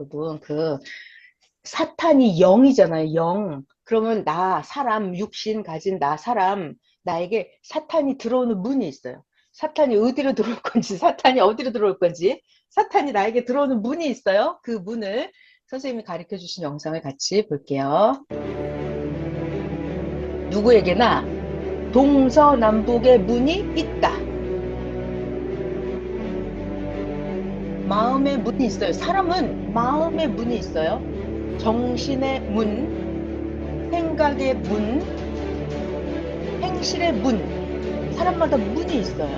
여러분. 사탄이 영이잖아요, 영. 그러면 사람, 육신 가진 사람, 나에게 사탄이 들어오는 문이 있어요. 사탄이 어디로 들어올 건지, 사탄이 어디로 들어올 건지, 사탄이 나에게 들어오는 문이 있어요. 그 문을 선생님이 가르쳐 주신 영상을 같이 볼게요. 누구에게나 동서남북의 문이 있다. 마음의 문이 있어요. 사람은 마음의 문이 있어요. 정신의 문, 생각의 문, 행실의 문. 사람마다 문이 있어요.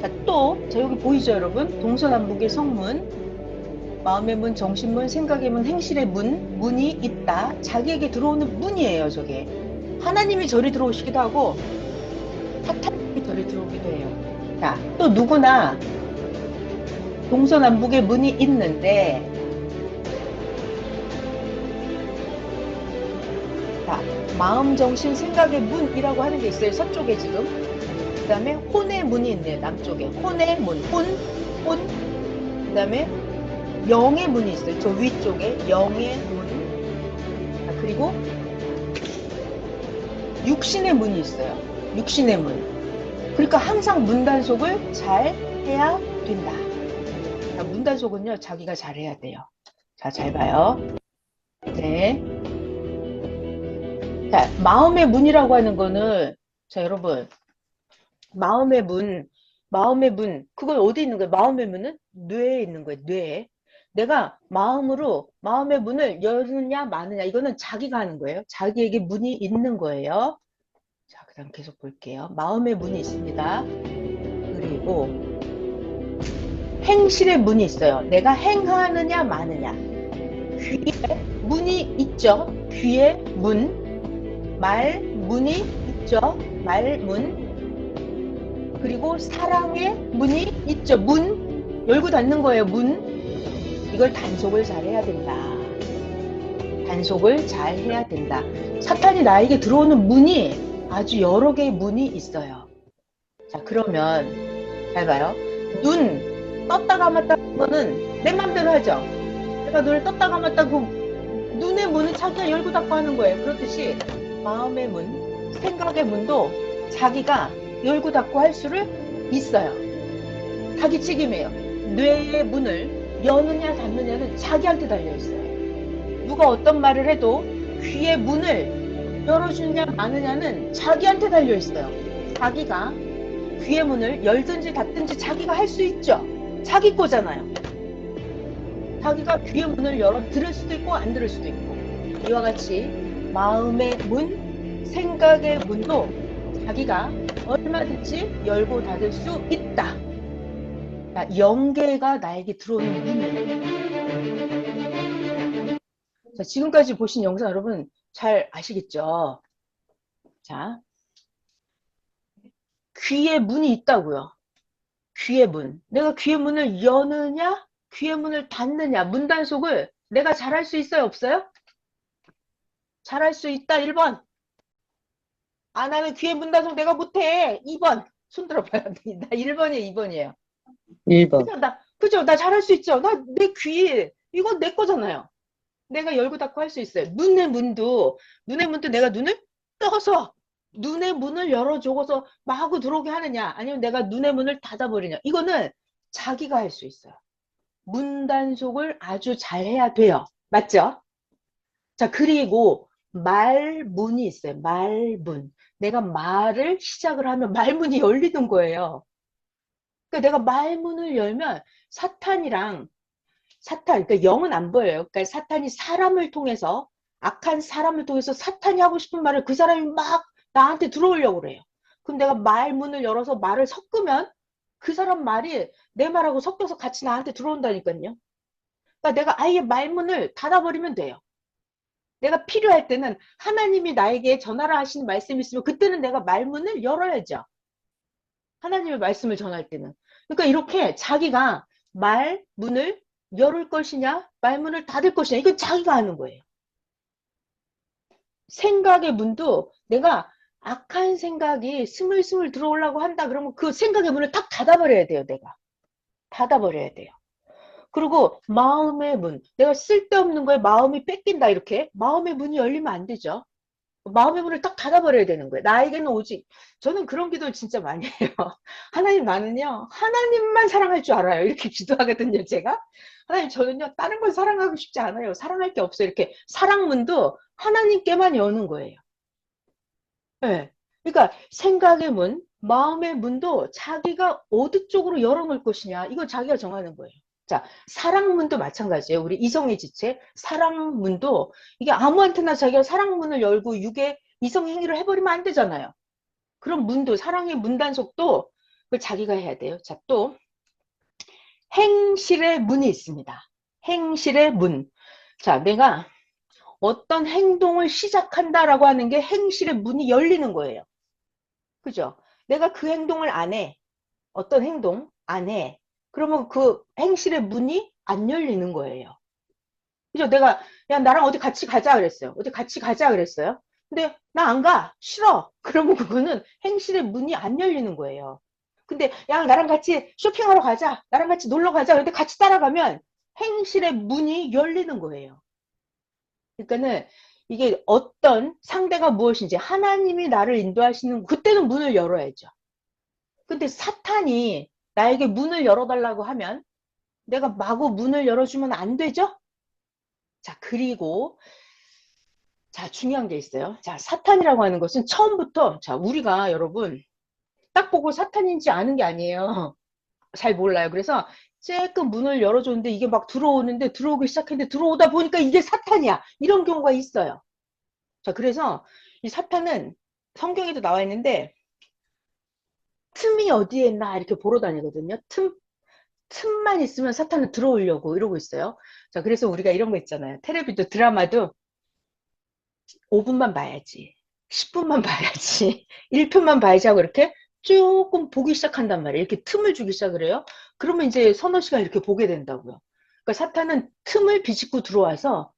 자, 여기 보이죠, 여러분? 동서남북의 성문, 마음의 문, 정신문, 생각의 문, 행실의 문이 있다. 자기에게 들어오는 문이에요, 저게. 하나님이 저리 들어오시기도 하고, 사탄이 저리 들어오기도 해요. 자, 또 누구나 동서남북의 문이 있는데, 자, 마음, 정신, 생각의 문이라고 하는 게 있어요. 서쪽에 지금. 그 다음에 혼의 문이 있네요. 남쪽에. 혼의 문, 혼. 그 다음에 영의 문이 있어요. 저 위쪽에 영의 문. 자, 그리고 육신의 문이 있어요. 육신의 문. 그러니까 항상 문단속을 잘 해야 된다. 자, 문단속은요, 자기가 잘 해야 돼요. 자, 잘 봐요. 네. 자, 마음의 문이라고 하는 거는, 자, 여러분, 마음의 문, 그건 어디 있는 거예요? 마음의 문은 뇌에 있는 거예요, 뇌에. 내가 마음의 문을 열느냐, 마느냐, 이거는 자기가 하는 거예요. 자기에게 문이 있는 거예요. 자, 그 다음 계속 볼게요. 마음의 문이 있습니다. 그리고 행실의 문이 있어요. 내가 행하느냐, 마느냐. 귀에 문이 있죠. 귀에 문이 있죠. 말문. 그리고 사랑의 문이 있죠. 문, 열고 닫는 거예요. 문. 이걸 단속을 잘 해야 된다. 단속을 잘 해야 된다. 사탄이 나에게 들어오는 문이 아주 여러 개의 문이 있어요. 자, 그러면 잘 봐요. 눈 떴다 감았다 하는 거는 내 맘대로 하죠. 내가 눈을 떴다 감았다 그 눈의 문은 자기가 열고 닫고 하는 거예요. 그렇듯이 마음의 문, 생각의 문도 자기가 열고 닫고 할 수를 있어요. 자기 책임이에요. 뇌의 문을 여느냐 닫느냐는 자기한테 달려있어요. 누가 어떤 말을 해도 귀의 문을 열어주느냐 마느냐는 자기한테 달려있어요. 자기가 귀의 문을 열든지 닫든지 자기가 할 수 있죠. 자기 거잖아요. 자기가 귀의 문을 열어 들을 수도 있고 안 들을 수도 있고, 이와 같이 마음의 문, 생각의 문도 자기가 얼마든지 열고 닫을 수 있다. 영계가 나에게 들어오는 문이에요. 자, 지금까지 보신 영상 여러분 잘 아시겠죠? 자, 귀의 문이 있다고요. 귀의 문. 내가 귀의 문을 여느냐, 귀의 문을 닫느냐, 문단속을 내가 잘할 수 있어요, 없어요? 잘할 수 있다, 1번. 아, 나는 귀의 문단속 내가 못해. 2번. 손 들어봐요. 나 1번이에요, 2번이에요. 1번. 그죠? 나 잘할 수 있죠? 내 귀, 이건 내 거잖아요. 내가 열고 닫고 할 수 있어요. 눈의 문도 내가 눈을 떠서 눈의 문을 열어줘서 마구 들어오게 하느냐, 아니면 내가 눈의 문을 닫아버리냐. 이거는 자기가 할 수 있어요. 문단속을 아주 잘 해야 돼요. 맞죠? 자, 그리고 말문이 있어요. 말문. 내가 말을 시작을 하면 말문이 열리는 거예요. 그러니까 내가 말문을 열면 그러니까 영은 안 보여요. 그러니까 사탄이 악한 사람을 통해서 사탄이 하고 싶은 말을 그 사람이 막 나한테 들어오려고 그래요. 그럼 내가 말문을 열어서 말을 섞으면 그 사람 말이 내 말하고 섞여서 같이 나한테 들어온다니까요. 그러니까 내가 아예 말문을 닫아버리면 돼요. 내가 필요할 때는 하나님이 나에게 전하라 하시는 말씀이 있으면 그때는 내가 말문을 열어야죠. 하나님의 말씀을 전할 때는. 그러니까 이렇게 자기가 말문을 열을 것이냐, 말문을 닫을 것이냐, 이건 자기가 하는 거예요. 생각의 문도 내가 악한 생각이 스물스물 들어오려고 한다 그러면 그 생각의 문을 딱 닫아버려야 돼요, 내가. 닫아버려야 돼요. 그리고 마음의 문. 내가 쓸데없는 거에 마음이 뺏긴다, 이렇게. 마음의 문이 열리면 안 되죠. 마음의 문을 딱 닫아버려야 되는 거예요. 나에게는 오직, 저는 그런 기도를 진짜 많이 해요. 하나님, 나는요, 하나님만 사랑할 줄 알아요. 이렇게 기도하거든요, 제가. 하나님, 저는요, 다른 걸 사랑하고 싶지 않아요. 사랑할 게 없어요. 이렇게 사랑문도 하나님께만 여는 거예요. 네. 그러니까 생각의 문, 마음의 문도 자기가 어디 쪽으로 열어놓을 것이냐, 이거 자기가 정하는 거예요. 자, 사랑문도 마찬가지예요. 우리 이성의 지체, 사랑문도 이게 아무한테나 자기가 사랑문을 열고 육의 이성 행위를 해버리면 안 되잖아요. 그런 문도, 사랑의 문단속도 그걸 자기가 해야 돼요. 자, 또 행실의 문이 있습니다. 행실의 문. 자, 내가 어떤 행동을 시작한다라고 하는 게 행실의 문이 열리는 거예요. 그죠? 내가 그 행동을 안 해. 어떤 행동 안 해. 그러면 그 행실의 문이 안 열리는 거예요. 그죠? 내가, 야, 나랑 어디 같이 가자 그랬어요. 어디 같이 가자 그랬어요. 근데 나 안 가. 싫어. 그러면 그거는 행실의 문이 안 열리는 거예요. 근데 야, 나랑 같이 쇼핑하러 가자. 나랑 같이 놀러 가자. 근데 같이 따라가면 행실의 문이 열리는 거예요. 그러니까는 이게 어떤 상대가 무엇인지 하나님이 나를 인도하시는 그때는 문을 열어야죠. 근데 사탄이 나에게 문을 열어달라고 하면 내가 마구 문을 열어주면 안 되죠? 자, 그리고 자, 중요한 게 있어요. 자, 사탄이라고 하는 것은 처음부터 자, 우리가 여러분 딱 보고 사탄인지 아는 게 아니에요. 잘 몰라요. 그래서 쬐끔 문을 열어줬는데 이게 막 들어오는데 들어오기 시작했는데 들어오다 보니까 이게 사탄이야. 이런 경우가 있어요. 자, 그래서 이 사탄은 성경에도 나와 있는데 틈이 어디에 있나 이렇게 보러 다니거든요. 틈만 있으면 사탄은 들어오려고 이러고 있어요. 자, 그래서 우리가 이런 거 있잖아요. 텔레비도 드라마도 5분만 봐야지. 10분만 봐야지. 1편만 봐야지 하고 이렇게 조금 보기 시작한단 말이에요. 이렇게 틈을 주기 시작을 해요. 그러면 이제 서너 시간 이렇게 보게 된다고요. 그러니까 사탄은 틈을 비집고 들어와서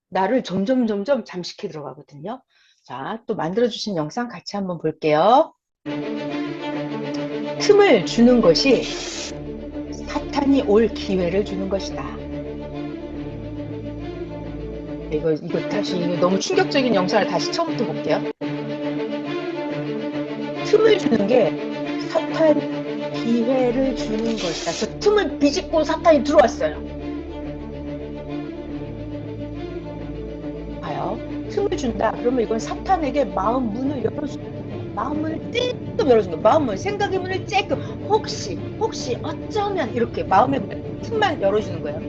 나를 점점 잠식해 들어가거든요. 자, 또 만들어주신 영상 같이 한번 볼게요. 틈을 주는 것이 사탄이 올 기회를 주는 것이다. 이거 다시 이거 너무 충격적인 영상을 다시 처음부터 볼게요. 틈을 주는 게 사탄 기회를 주는 것이다. 저 틈을 비집고 사탄이 들어왔어요. 봐요. 틈을 준다. 그러면 이건 사탄에게 마음 문을 열어주는 거예요. 마음 문을 쬐끔 열어주는 거예요. 마음 문, 생각의 문을 쬐끔 혹시 어쩌면 이렇게 마음의 틈만 열어주는 거예요.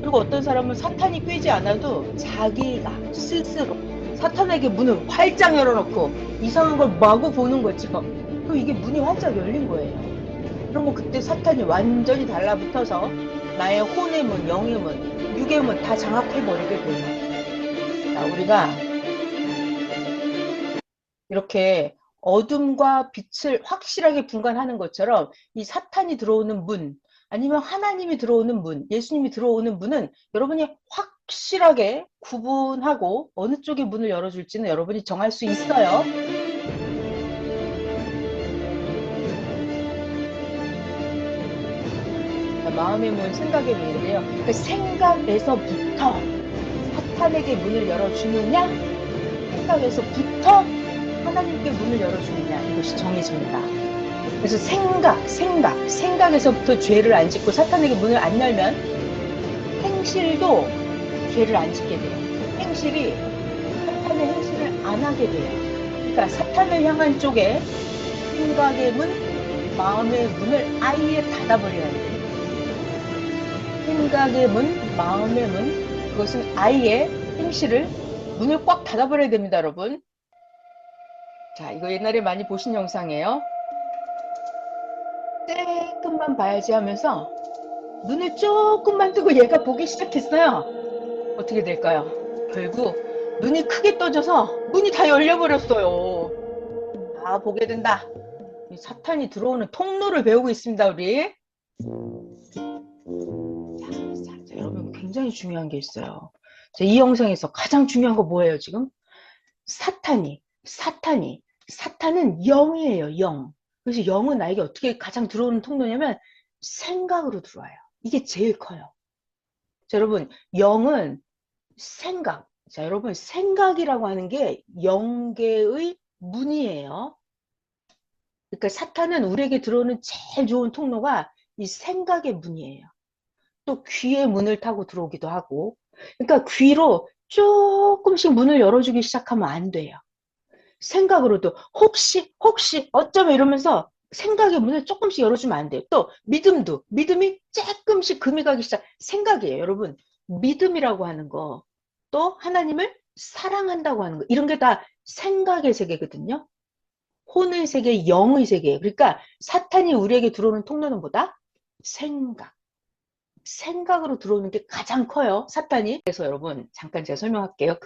그리고 어떤 사람은 사탄이 꿰지 않아도 자기가 스스로 사탄에게 문을 활짝 열어놓고 이상한 걸 마구 보는 거죠. 그럼 이게 문이 활짝 열린 거예요. 그러면 그때 사탄이 완전히 달라붙어서 나의 혼의 문, 영의 문, 육의 문 다 장악해버리게 돼요. 자, 우리가 이렇게 어둠과 빛을 확실하게 분간하는 것처럼 이 사탄이 들어오는 문, 아니면 하나님이 들어오는 문, 예수님이 들어오는 문은 여러분이 확실하게 구분하고 어느 쪽에 문을 열어줄지는 여러분이 정할 수 있어요. 마음의 문, 생각의 문인데요. 그 생각에서부터 사탄에게 문을 열어주느냐, 생각에서부터 하나님께 문을 열어주느냐, 이것이 정해집니다. 그래서 생각에서부터 죄를 안 짓고 사탄에게 문을 안 열면 행실도 죄를 안 짓게 돼요. 행실이 사탄의 행실을 안 하게 돼요. 그러니까 사탄을 향한 쪽에 생각의 문, 마음의 문을 아예 닫아버려야 돼요. 생각의 문, 마음의 문, 그것은 아예 행실을 문을 꽉 닫아버려야 됩니다, 여러분. 자, 이거 옛날에 많이 보신 영상이에요. 조금만 봐야지 하면서 눈을 조금만 뜨고 얘가 보기 시작했어요. 어떻게 될까요? 결국 눈이 크게 떠져서 문이 다 열려버렸어요. 다 보게 된다. 사탄이 들어오는 통로를 배우고 있습니다, 우리. 자, 여러분 굉장히 중요한 게 있어요. 자, 이 영상에서 가장 중요한 거 뭐예요, 지금? 사탄은 영이에요, 영. 그래서 영은 나에게 어떻게 가장 들어오는 통로냐면 생각으로 들어와요. 이게 제일 커요. 자, 여러분, 영은 생각. 자, 여러분, 생각이라고 하는 게 영계의 문이에요. 그러니까 사탄은 우리에게 들어오는 제일 좋은 통로가 이 생각의 문이에요. 또 귀의 문을 타고 들어오기도 하고. 그러니까 귀로 조금씩 문을 열어주기 시작하면 안 돼요. 생각으로도 혹시 어쩌면 이러면서 생각의 문을 조금씩 열어주면 안 돼요. 또 믿음도 믿음이 조금씩 금이 가기 시작. 생각이에요. 여러분, 믿음이라고 하는 거, 또 하나님을 사랑한다고 하는 거, 이런 게 다 생각의 세계거든요. 혼의 세계, 영의 세계예요. 그러니까 사탄이 우리에게 들어오는 통로는 뭐다? 생각. 생각으로 들어오는 게 가장 커요, 사탄이. 그래서 여러분, 잠깐 제가 설명할게요.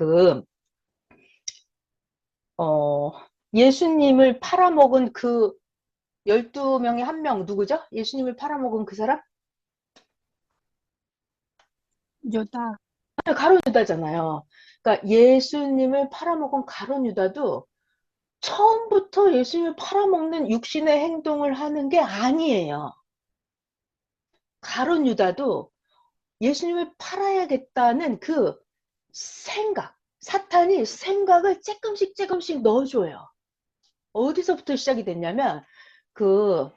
어, 예수님을 팔아먹은 그 12명의 한 명, 누구죠? 예수님을 팔아먹은 그 사람? 유다. 가룟 유다잖아요. 그러니까 예수님을 팔아먹은 가룟 유다도 처음부터 예수님을 팔아먹는 육신의 행동을 하는 게 아니에요. 가룟 유다도 예수님을 팔아야겠다는 그 생각, 사탄이 생각을 조금씩 넣어줘요. 어디서부터 시작이 됐냐면 그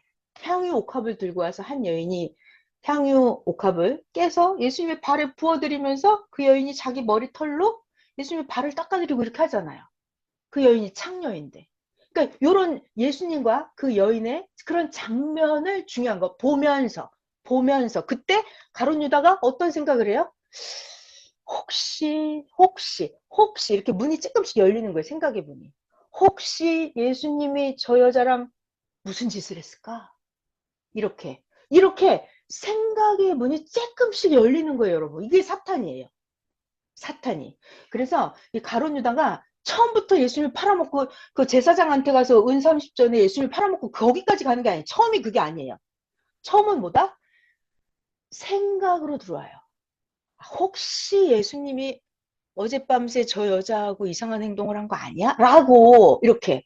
향유 옥합을 들고 와서 한 여인이 향유 옥합을 깨서 예수님의 발에 부어드리면서 그 여인이 자기 머리털로 예수님의 발을 닦아드리고 이렇게 하잖아요. 그 여인이 창녀인데. 그러니까 이런 예수님과 그 여인의 그런 장면을 중요한 거 보면서 그때 가룟 유다가 어떤 생각을 해요? 혹시 이렇게 문이 조금씩 열리는 거예요. 생각의 문이. 혹시 예수님이 저 여자랑 무슨 짓을 했을까? 이렇게 생각의 문이 조금씩 열리는 거예요, 여러분. 이게 사탄이에요. 사탄이. 그래서 이 가룟 유다가 처음부터 예수님을 팔아먹고 그 제사장한테 가서 은 30전에 예수님을 팔아먹고 거기까지 가는 게 아니에요. 처음이 그게 아니에요. 처음은 뭐다? 생각으로 들어와요. 혹시 예수님이 어젯밤새 저 여자하고 이상한 행동을 한 거 아니야? 라고 이렇게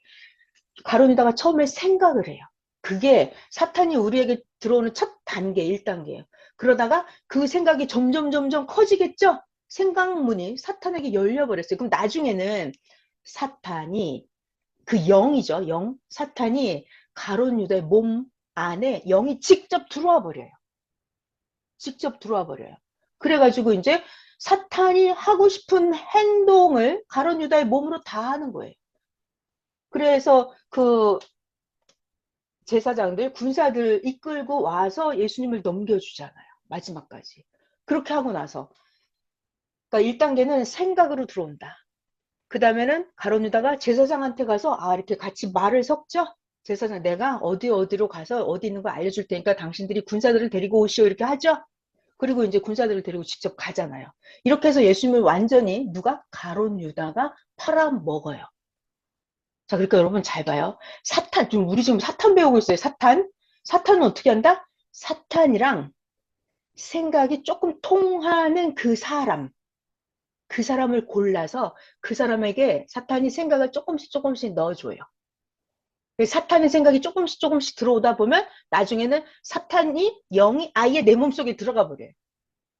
가룟 유다가 처음에 생각을 해요. 그게 사탄이 우리에게 들어오는 첫 단계, 1단계예요. 그러다가 그 생각이 점점 커지겠죠? 생각문이 사탄에게 열려버렸어요. 그럼 나중에는 사탄이, 그 영이죠, 영. 사탄이 가룟 유다의 몸 안에 영이 직접 들어와 버려요. 직접 들어와 버려요. 그래가지고 이제 사탄이 하고 싶은 행동을 가룟 유다의 몸으로 다 하는 거예요. 그래서 그 제사장들, 군사들 이끌고 와서 예수님을 넘겨주잖아요. 마지막까지. 그렇게 하고 나서. 그러니까 1단계는 생각으로 들어온다. 그 다음에는 가룟 유다가 제사장한테 가서 이렇게 같이 말을 섞죠. 제사장, 내가 어디로 가서 어디 있는 거 알려줄 테니까 당신들이 군사들을 데리고 오시오, 이렇게 하죠. 그리고 이제 군사들을 데리고 직접 가잖아요. 이렇게 해서 예수님을 완전히 누가? 가룟 유다가 팔아먹어요. 자, 그러니까 여러분 잘 봐요. 사탄, 우리 지금 사탄 배우고 있어요. 사탄은 어떻게 한다? 사탄이랑 생각이 조금 통하는 그 사람을 골라서 그 사람에게 사탄이 생각을 조금씩 넣어줘요. 사탄의 생각이 조금씩 들어오다 보면 나중에는 사탄이, 영이 아예 내 몸속에 들어가 버려요.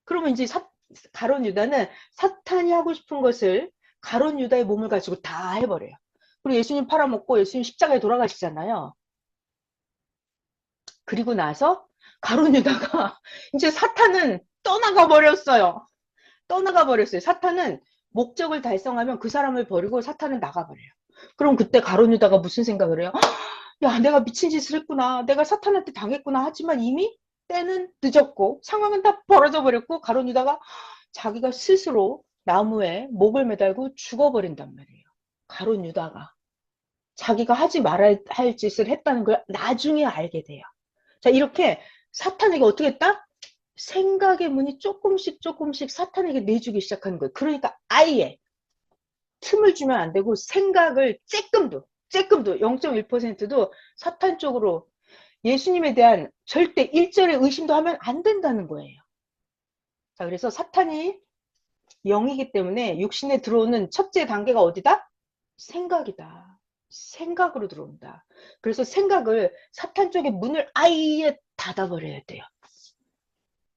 그러면 이제 가룟 유다는 사탄이 하고 싶은 것을 가룟 유다의 몸을 가지고 다 해버려요. 그리고 예수님 팔아먹고 예수님 십자가에 돌아가시잖아요. 그리고 나서 가룟 유다가 이제 사탄은 떠나가 버렸어요. 떠나가 버렸어요. 사탄은 목적을 달성하면 그 사람을 버리고 사탄은 나가버려요. 그럼 그때 가룟 유다가 무슨 생각을 해요? 야, 내가 미친 짓을 했구나. 내가 사탄한테 당했구나. 하지만 이미 때는 늦었고 상황은 다 벌어져 버렸고 가룟 유다가 자기가 스스로 나무에 목을 매달고 죽어버린단 말이에요. 가룟 유다가 자기가 하지 말아야 할 짓을 했다는 걸 나중에 알게 돼요. 자, 이렇게 사탄에게 어떻게 했다? 생각의 문이 조금씩 사탄에게 내주기 시작하는 거예요. 그러니까 아예 틈을 주면 안 되고 생각을 쬐끔도 0.1%도 사탄 쪽으로 예수님에 대한 절대 일절의 의심도 하면 안 된다는 거예요. 자, 그래서 사탄이 영이기 때문에 육신에 들어오는 첫째 단계가 어디다? 생각이다. 생각으로 들어온다. 그래서 생각을 사탄 쪽의 문을 아예 닫아버려야 돼요.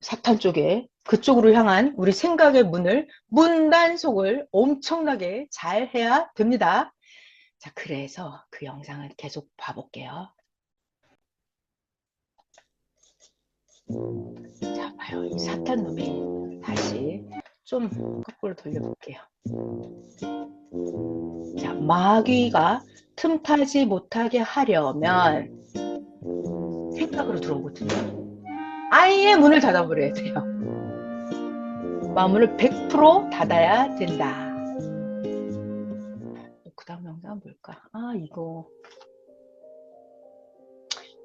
사탄 쪽에 그쪽으로 향한 우리 생각의 문을 문단속을 엄청나게 잘 해야 됩니다. 자, 그래서 그 영상을 계속 봐볼게요. 자, 봐요. 이 사탄 놈이 다시 좀 거꾸로 돌려볼게요. 자, 마귀가 틈타지 못하게 하려면 생각으로 들어오거든요. 아예 문을 닫아버려야 돼요. 마음을 100% 닫아야 된다. 그 다음 영상은 뭘까? 아, 이거.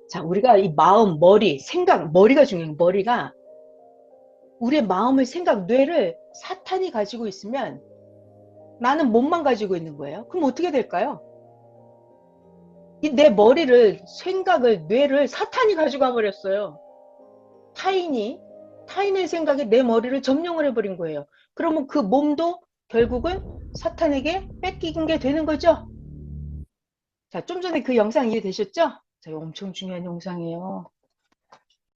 자, 우리가 이 마음, 머리, 생각, 머리가 중요해요. 머리가 우리의 마음을, 생각, 뇌를 사탄이 가지고 있으면 나는 몸만 가지고 있는 거예요. 그럼 어떻게 될까요? 이 내 머리를, 생각을, 뇌를 사탄이 가지고 버렸어요. 타인의 생각에 내 머리를 점령을 해버린 거예요. 그러면 그 몸도 결국은 사탄에게 뺏긴 게 되는 거죠. 자, 좀 전에 그 영상 이해되셨죠? 자, 이거 엄청 중요한 영상이에요.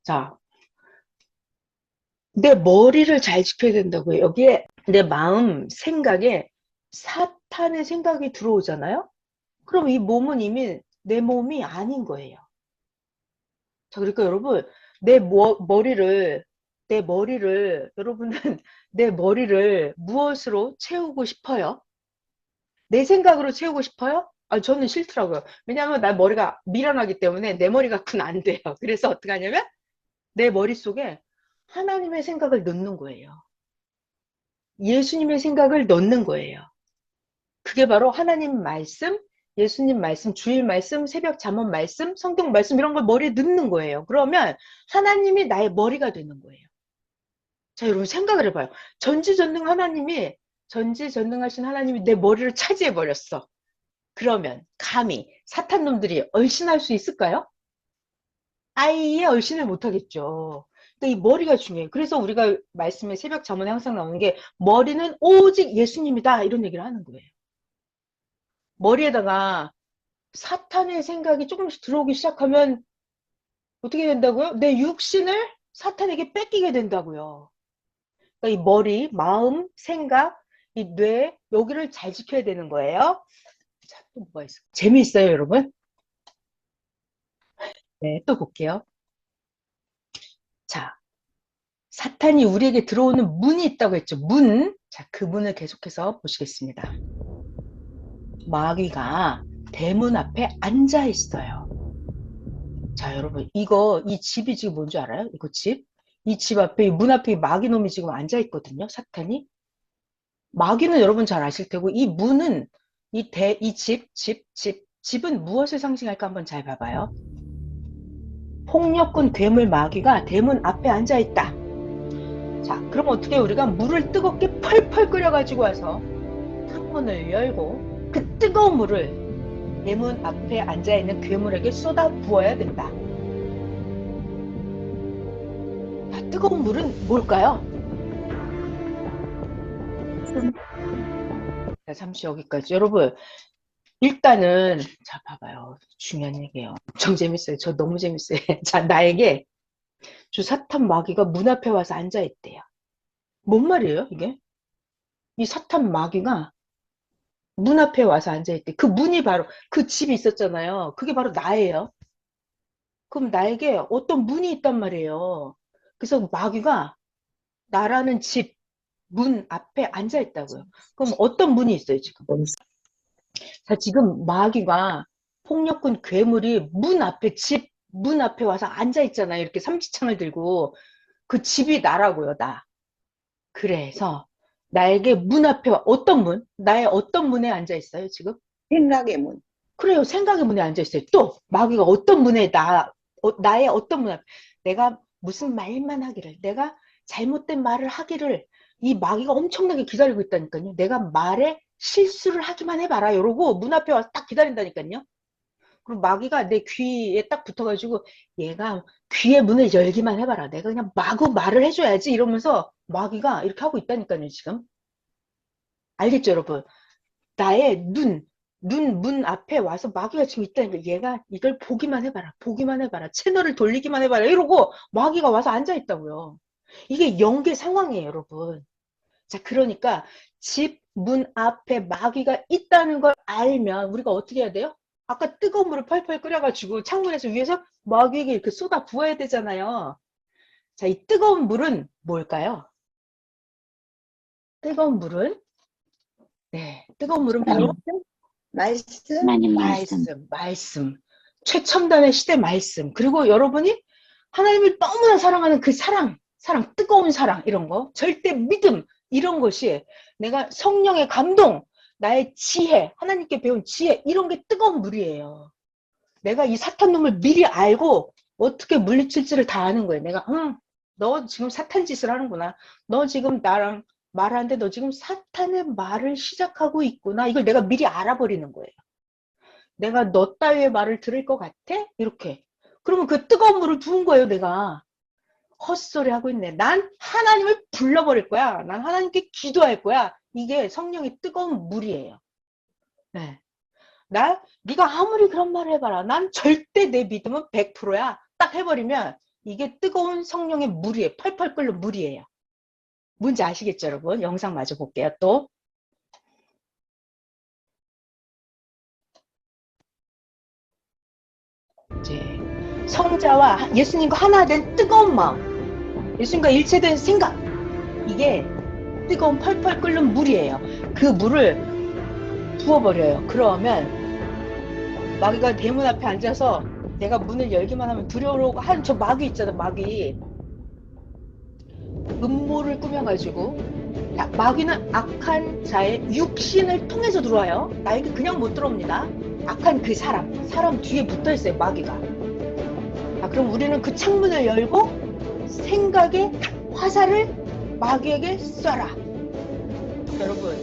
자, 내 머리를 잘 지켜야 된다고요. 여기에 내 마음, 생각에 사탄의 생각이 들어오잖아요? 그럼 이 몸은 이미 내 몸이 아닌 거예요. 자, 그러니까 여러분, 내 머리를, 여러분은 내 머리를 무엇으로 채우고 싶어요? 내 생각으로 채우고 싶어요? 아, 저는 싫더라고요. 왜냐하면 나 머리가 미련하기 때문에 내 머리 갖고는 안 돼요. 그래서 어떻게 하냐면 내 머릿속에 하나님의 생각을 넣는 거예요. 예수님의 생각을 넣는 거예요. 그게 바로 하나님 말씀, 예수님 말씀, 주일 말씀, 새벽 잠언 말씀, 성경 말씀 이런 걸 머리에 넣는 거예요. 그러면 하나님이 나의 머리가 되는 거예요. 자, 여러분 생각을 해봐요. 전지전능하신 하나님이 내 머리를 차지해 버렸어. 그러면 감히 사탄 놈들이 얼씬할 수 있을까요? 아예 얼씬을 못하겠죠. 그러니까 이 머리가 중요해요. 그래서 우리가 말씀에 새벽 잠언에 항상 나오는 게 머리는 오직 예수님이다 이런 얘기를 하는 거예요. 머리에다가 사탄의 생각이 조금씩 들어오기 시작하면 어떻게 된다고요? 내 육신을 사탄에게 뺏기게 된다고요. 그러니까 이 머리, 마음, 생각, 이 뇌, 여기를 잘 지켜야 되는 거예요. 자, 또 뭐가 있을까? 재미있어요, 여러분? 네, 또 볼게요. 자, 사탄이 우리에게 들어오는 문이 있다고 했죠. 문. 자, 그 문을 계속해서 보시겠습니다. 마귀가 대문 앞에 앉아 있어요. 자, 여러분, 이 집이 지금 뭔지 알아요? 이거 집? 이 집 앞에, 이 문 앞에 마귀놈이 지금 앉아 있거든요, 사탄이. 마귀는 여러분 잘 아실 테고, 이 문은, 집은 무엇을 상징할까 한번 잘 봐봐요. 폭력군 괴물 마귀가 대문 앞에 앉아 있다. 자, 그럼 어떻게 우리가 물을 뜨겁게 펄펄 끓여가지고 와서 창문을 열고 그 뜨거운 물을 대문 앞에 앉아있는 괴물에게 쏟아 부어야 된다. 자, 뜨거운 물은 뭘까요? 자, 잠시 여기까지. 여러분, 일단은, 자, 봐봐요. 중요한 얘기예요. 엄청 재밌어요. 저 너무 재밌어요. 자, 나에게 주 사탄 마귀가 문 앞에 와서 앉아있대요. 뭔 말이에요, 이게? 이 사탄 마귀가 문 앞에 와서 앉아있대. 그 문이 바로, 그 집이 있었잖아요. 그게 바로 나예요. 그럼 나에게 어떤 문이 있단 말이에요. 그래서 마귀가 나라는 집, 문 앞에 앉아 있다고요. 그럼 어떤 문이 있어요, 지금? 자, 지금 마귀가 폭력군 괴물이 문 앞에 와서 앉아 있잖아요. 이렇게 삼지창을 들고. 그 집이 나라고요, 나. 그래서 나에게 문 앞에 어떤 문? 나의 어떤 문에 앉아 있어요, 지금? 생각의 문. 그래요. 생각의 문에 앉아 있어요. 또 마귀가 어떤 문에 나의 어떤 문 앞에 내가 무슨 말만 하기를, 내가 잘못된 말을 하기를 이 마귀가 엄청나게 기다리고 있다니까요. 내가 말에 실수를 하기만 해봐라. 이러고 문 앞에 와서 딱 기다린다니까요. 그리고 마귀가 내 귀에 딱 붙어가지고 얘가 귀의 문을 열기만 해봐라. 내가 그냥 마구 말을 해줘야지 이러면서 마귀가 이렇게 하고 있다니까요, 지금. 알겠죠, 여러분? 나의 문 앞에 와서 마귀가 지금 있다니까 얘가 이걸 보기만 해봐라. 보기만 해봐라. 채널을 돌리기만 해봐라. 이러고 마귀가 와서 앉아있다고요. 이게 연계 상황이에요, 여러분. 자, 그러니까 집 문 앞에 마귀가 있다는 걸 알면 우리가 어떻게 해야 돼요? 아까 뜨거운 물을 펄펄 끓여가지고 창문에서 위에서 마귀에게 이렇게 쏟아 부어야 되잖아요. 자, 이 뜨거운 물은 뭘까요? 뜨거운 물은 뜨거운 물은 바로 말씀? 하나님 말씀. 말씀. 최첨단의 시대 말씀. 그리고 여러분이 하나님을 너무나 사랑하는 그 사랑, 뜨거운 사랑, 이런 거, 절대 믿음, 이런 것이 내가 성령의 감동, 나의 지혜, 하나님께 배운 지혜, 이런 게 뜨거운 물이에요. 내가 이 사탄 놈을 미리 알고 어떻게 물리칠지를 다 아는 거예요. 내가, 너 지금 사탄 짓을 하는구나. 너 지금 나랑 말하는데 너 지금 사탄의 말을 시작하고 있구나. 이걸 내가 미리 알아버리는 거예요. 내가 너 따위의 말을 들을 것 같아? 이렇게. 그러면 그 뜨거운 물을 부은 거예요, 내가. 헛소리 하고 있네. 난 하나님을 불러버릴 거야. 난 하나님께 기도할 거야. 이게 성령의 뜨거운 물이에요. 네. 네가 아무리 그런 말을 해봐라. 난 절대 내 믿음은 100%야. 딱 해버리면 이게 뜨거운 성령의 물이에요. 펄펄 끓는 물이에요. 뭔지 아시겠죠, 여러분? 영상 마저 볼게요, 또. 이제 성자와 예수님과 하나 된 뜨거운 마음, 예수님과 일체된 생각, 이게 뜨거운 펄펄 끓는 물이에요. 그 물을 부어버려요. 그러면 마귀가 대문 앞에 앉아서 내가 문을 열기만 하면 들어오고 한 저 마귀 있잖아, 마귀. 음모를 꾸며가지고, 마귀는 악한 자의 육신을 통해서 들어와요. 나에게 그냥 못 들어옵니다. 악한 그 사람 뒤에 붙어있어요, 마귀가. 그럼 우리는 그 창문을 열고 생각의 화살을 마귀에게 쏴라. 여러분,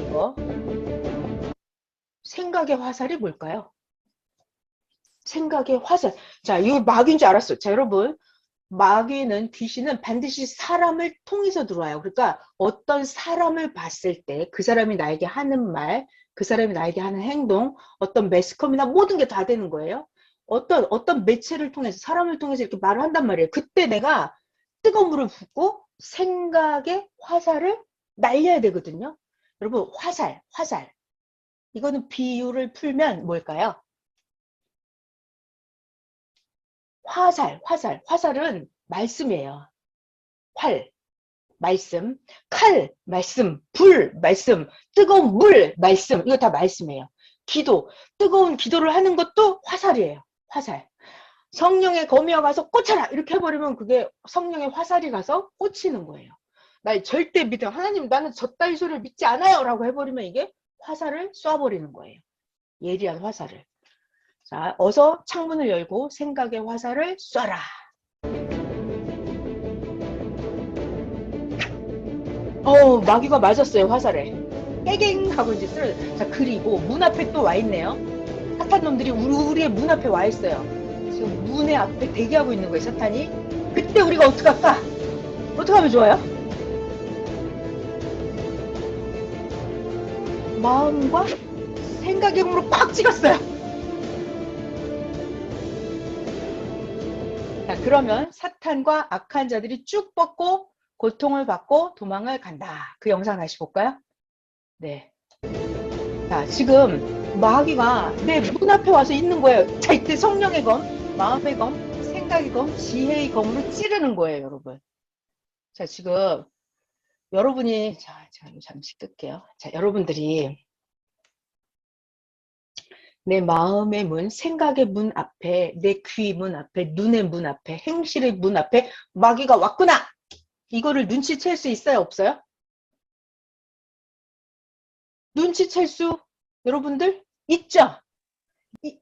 이거 생각의 화살이 뭘까요? 생각의 화살. 자, 이거 마귀인 줄 알았어요. 자, 여러분, 마귀는, 귀신은 반드시 사람을 통해서 들어와요. 그러니까 어떤 사람을 봤을 때 그 사람이 나에게 하는 말, 그 사람이 나에게 하는 행동, 어떤 매스컴이나 모든 게 다 되는 거예요. 어떤 매체를 통해서, 사람을 통해서 이렇게 말을 한단 말이에요. 그때 내가 뜨거운 물을 붓고 생각의 화살을 날려야 되거든요. 여러분, 화살. 이거는 비유를 풀면 뭘까요? 화살은 말씀이에요. 말씀, 칼, 말씀, 불, 말씀, 뜨거운 물, 말씀, 이거 다 말씀이에요. 기도, 뜨거운 기도를 하는 것도 화살이에요. 화살. 성령의 거미가 가서 꽂혀라 이렇게 해버리면 그게 성령의 화살이 가서 꽂히는 거예요. 날 절대 믿어. 하나님, 나는 저 따위 소리를 믿지 않아요 라고 해버리면 이게 화살을 쏴버리는 거예요. 예리한 화살을. 자, 어서 창문을 열고 생각의 화살을 쏴라. 마귀가 맞았어요, 화살에. 깨갱 하고 이제 쓰러져. 자, 그리고 문 앞에 또 와 있네요. 사탄 놈들이 우리의 문 앞에 와 있어요. 지금 문의 앞에 대기하고 있는 거예요, 사탄이. 그때 우리가 어떡할까? 어떻게 하면 좋아요? 마음과 생각의 힘으로 꽉 찍었어요. 자, 그러면 사탄과 악한 자들이 쭉 뻗고 고통을 받고 도망을 간다. 그 영상 다시 볼까요? 네. 자, 지금 마귀가 내 문 앞에 와서 있는 거예요. 자, 이때 성령의 검, 마음의 검, 생각의 검, 지혜의 검으로 찌르는 거예요, 여러분. 자, 지금 여러분이, 자, 잠시 끌게요. 자, 여러분들이 내 마음의 문, 생각의 문 앞에, 내 귀 문 앞에, 눈의 문 앞에, 행실의 문 앞에 마귀가 왔구나! 이거를 눈치챌 수 있어요, 없어요? 눈치챌 수 여러분들 있죠?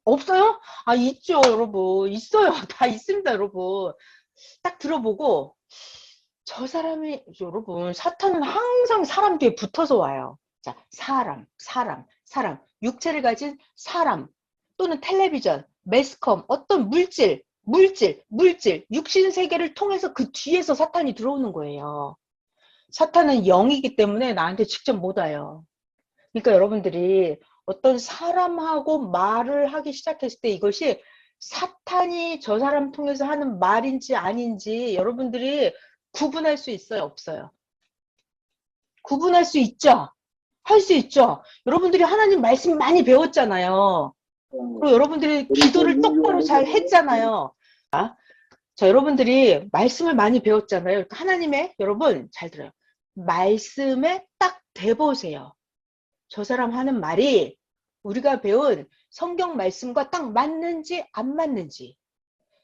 없어요? 있죠, 여러분. 있어요. 다 있습니다, 여러분. 딱 들어보고 저 사람이, 여러분, 사탄은 항상 사람 뒤에 붙어서 와요. 자, 사람. 육체를 가진 사람 또는 텔레비전, 매스컴, 어떤 물질, 육신 세계를 통해서 그 뒤에서 사탄이 들어오는 거예요. 사탄은 영이기 때문에 나한테 직접 못 와요. 그러니까 여러분들이 어떤 사람하고 말을 하기 시작했을 때 이것이 사탄이 저 사람 통해서 하는 말인지 아닌지 여러분들이 구분할 수 있어요, 없어요? 구분할 수 있죠? 할 수 있죠? 여러분들이 하나님 말씀 많이 배웠잖아요. 그리고 여러분들이 기도를 똑바로 잘 했잖아요. 자, 여러분들이 말씀을 많이 배웠잖아요. 그러니까 하나님의, 여러분 잘 들어요. 말씀에 딱 대보세요. 저 사람 하는 말이 우리가 배운 성경 말씀과 딱 맞는지 안 맞는지.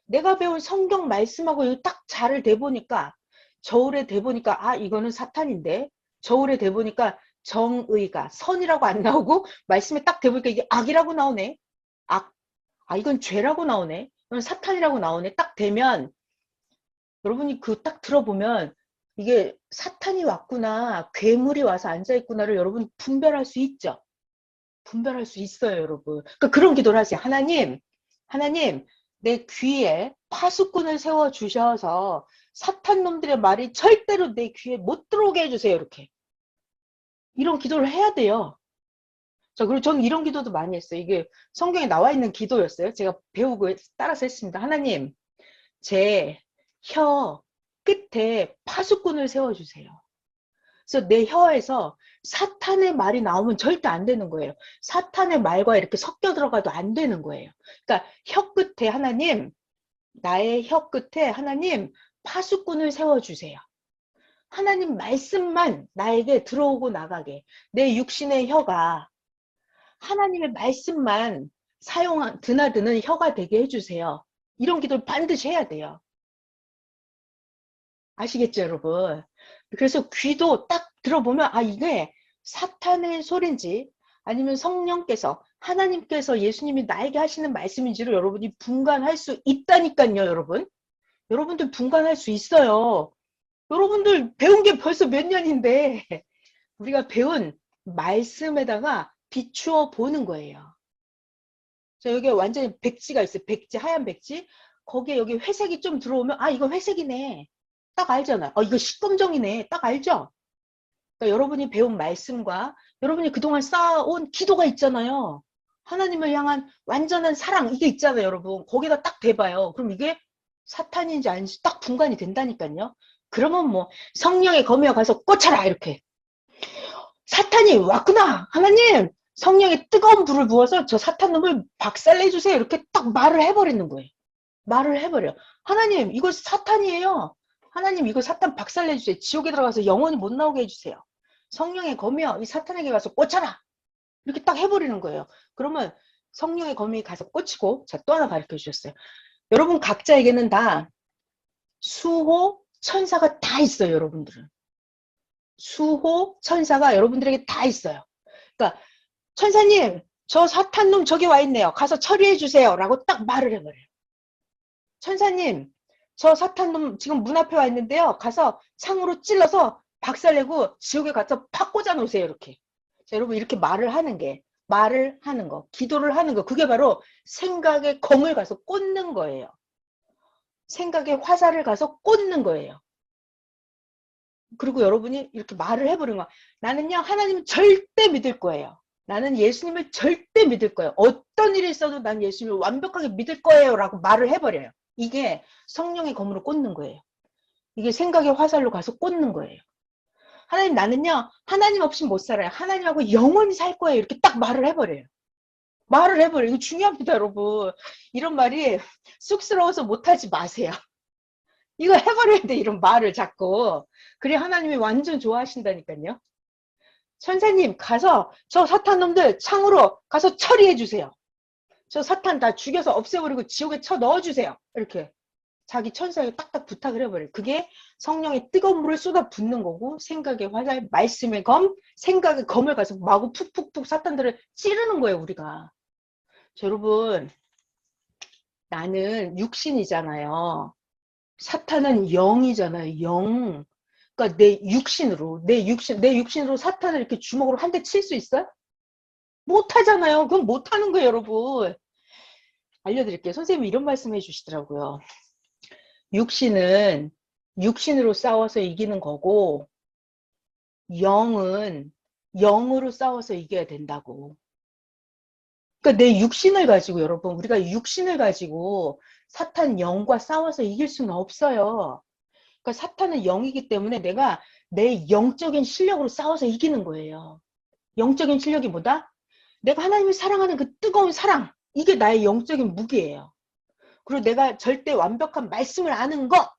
내가 배운 성경 말씀하고 딱 잘 대보니까, 저울에 대보니까 아 이거는 사탄인데, 저울에 대보니까 정의가 선이라고 안 나오고 말씀에 딱 대보니까 이게 악이라고 나오네. 악. 아 이건 죄라고 나오네. 이건 사탄이라고 나오네. 딱 되면 여러분이 그 딱 들어보면 이게 사탄이 왔구나, 괴물이 와서 앉아있구나를 여러분 분별할 수 있죠. 분별할 수 있어요, 여러분. 그러니까 그런 기도를 하세요. 하나님, 하나님, 내 귀에 파수꾼을 세워주셔서 사탄 놈들의 말이 절대로 내 귀에 못 들어오게 해주세요. 이렇게. 이런 기도를 해야 돼요. 자, 그리고 저는 이런 기도도 많이 했어요. 이게 성경에 나와 있는 기도였어요. 제가 배우고 따라서 했습니다. 하나님, 제 혀 끝에 파수꾼을 세워주세요. 그래서 내 혀에서 사탄의 말이 나오면 절대 안 되는 거예요. 사탄의 말과 이렇게 섞여 들어가도 안 되는 거예요. 그러니까 혀 끝에 하나님, 나의 혀 끝에 하나님 파수꾼을 세워주세요. 하나님 말씀만 나에게 들어오고 나가게. 내 육신의 혀가 하나님의 말씀만 드나드는 혀가 되게 해주세요. 이런 기도를 반드시 해야 돼요. 아시겠죠, 여러분? 그래서 귀도 딱 들어보면 아 이게 사탄의 소리인지 아니면 성령께서, 하나님께서, 예수님이 나에게 하시는 말씀인지를 여러분이 분간할 수 있다니까요, 여러분. 여러분들 분간할 수 있어요. 여러분들 배운 게 벌써 몇 년인데 우리가 배운 말씀에다가 비추어 보는 거예요. 자, 여기 완전히 백지가 있어요. 백지, 하얀 백지. 거기에 여기 회색이 좀 들어오면 아 이거 회색이네. 딱 알잖아요. 이거 식검정이네. 딱 알죠? 그러니까 여러분이 배운 말씀과 여러분이 그동안 쌓아온 기도가 있잖아요. 하나님을 향한 완전한 사랑 이게 있잖아요, 여러분. 거기다 딱 대봐요. 그럼 이게 사탄인지 아닌지 딱 분간이 된다니까요. 그러면 뭐 성령의 검이여 가서 꽂혀라 이렇게. 사탄이 왔구나. 하나님 성령의 뜨거운 불을 부어서 저 사탄 놈을 박살내주세요. 이렇게 딱 말을 해버리는 거예요. 말을 해버려. 하나님 이거 사탄이에요. 하나님 이거 사탄 박살내주세요. 지옥에 들어가서 영원히 못 나오게 해주세요. 성령의 검이여 이 사탄에게 가서 꽂혀라. 이렇게 딱 해버리는 거예요. 그러면 성령의 검이 가서 꽂히고, 자, 또 하나 가르쳐 주셨어요. 여러분 각자에게는 다 수호 천사가 다 있어요. 여러분들은. 수호 천사가 여러분들에게 다 있어요. 그러니까 천사님 저 사탄놈 저기 와 있네요. 가서 처리해 주세요. 라고 딱 말을 해버려요. 천사님 저 사탄놈 지금 문 앞에 와 있는데요. 가서 창으로 찔러서 박살내고 지옥에 가서 팍 꽂아 놓으세요. 이렇게. 자, 여러분 이렇게 말을 하는 거, 기도를 하는 거, 그게 바로 생각의 검을 가서 꽂는 거예요. 생각의 화살을 가서 꽂는 거예요. 그리고 여러분이 이렇게 말을 해버린 거야. 나는요 하나님을 절대 믿을 거예요. 나는 예수님을 절대 믿을 거예요. 어떤 일이 있어도 난 예수님을 완벽하게 믿을 거예요 라고 말을 해버려요. 이게 성령의 검으로 꽂는 거예요. 이게 생각의 화살로 가서 꽂는 거예요. 하나님 나는요 하나님 없이 못 살아요. 하나님하고 영원히 살 거예요. 이렇게 딱 말을 해버려요. 말을 해버려요. 이거 중요합니다, 여러분. 이런 말이 쑥스러워서 못하지 마세요. 이거 해버려야 돼, 이런 말을 자꾸. 그래 하나님이 완전 좋아하신다니까요. 천사님 가서 저 사탄놈들 창으로 가서 처리해 주세요. 저 사탄 다 죽여서 없애버리고 지옥에 쳐 넣어주세요. 이렇게 자기 천사에게 딱딱 부탁을 해버려요. 그게 성령의 뜨거운 물을 쏟아 붓는 거고, 생각의 화살, 말씀의 검, 생각의 검을 가서 마구 푹푹푹 사탄들을 찌르는 거예요, 우리가. 자, 여러분, 나는 육신이잖아요. 사탄은 영이잖아요, 영. 그러니까 내 육신으로 사탄을 이렇게 주먹으로 한 대 칠 수 있어요? 못 하잖아요. 그건 못 하는 거예요, 여러분. 알려드릴게요. 선생님이 이런 말씀 해주시더라고요. 육신은 육신으로 싸워서 이기는 거고, 영은 영으로 싸워서 이겨야 된다고. 그러니까 내 육신을 가지고 여러분, 우리가 육신을 가지고 사탄 영과 싸워서 이길 수는 없어요. 그러니까 사탄은 영이기 때문에 내가 내 영적인 실력으로 싸워서 이기는 거예요. 영적인 실력이 뭐다? 내가 하나님을 사랑하는 그 뜨거운 사랑, 이게 나의 영적인 무기예요. 그리고 내가 절대 완벽한 말씀을 아는 거,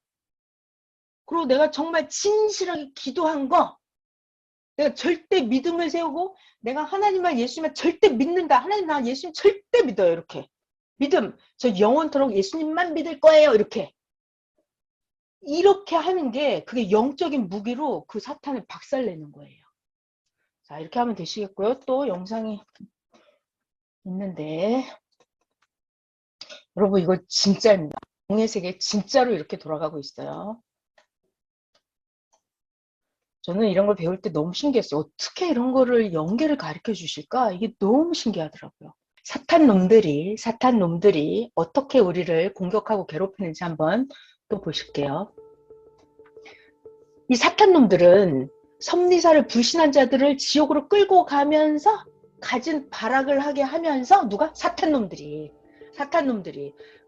그리고 내가 정말 진실하게 기도한 거, 내가 절대 믿음을 세우고 내가 하나님만 예수님만 절대 믿는다. 하나님 나 예수님 절대 믿어요. 이렇게. 믿음. 저 영원토록 예수님만 믿을 거예요. 이렇게. 이렇게 하는 게 그게 영적인 무기로 그 사탄을 박살내는 거예요. 자, 이렇게 하면 되시겠고요. 또 영상이 있는데 여러분 이거 진짜입니다. 영의 세계 진짜로 이렇게 돌아가고 있어요. 저는 이런 걸 배울 때 너무 신기했어요. 어떻게 이런 거를 연계를 가르쳐 주실까? 이게 너무 신기하더라고요. 사탄 놈들이 어떻게 우리를 공격하고 괴롭히는지 한번 또 보실게요. 이 사탄 놈들은 섭리사를 불신한 자들을 지옥으로 끌고 가면서 가진 발악을 하게 하면서 누가? 사탄 놈들이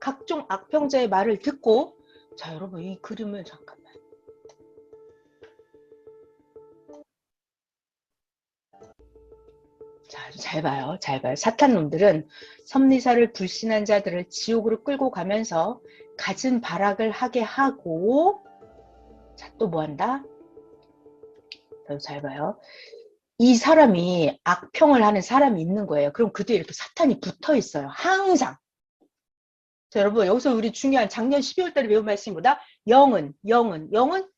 각종 악평자의 말을 듣고, 자 여러분 이 그림을 잠깐만. 자, 잘 봐요. 사탄 놈들은 섭리사를 불신한 자들을 지옥으로 끌고 가면서 갖은 발악을 하게 하고, 자, 또 뭐 한다? 잘 봐요. 이 사람이 악평을 하는 사람이 있는 거예요. 그럼 그 뒤에 이렇게 사탄이 붙어 있어요. 항상. 자, 여러분 여기서 우리 중요한 작년 12월 달에 배운 말씀보다 영은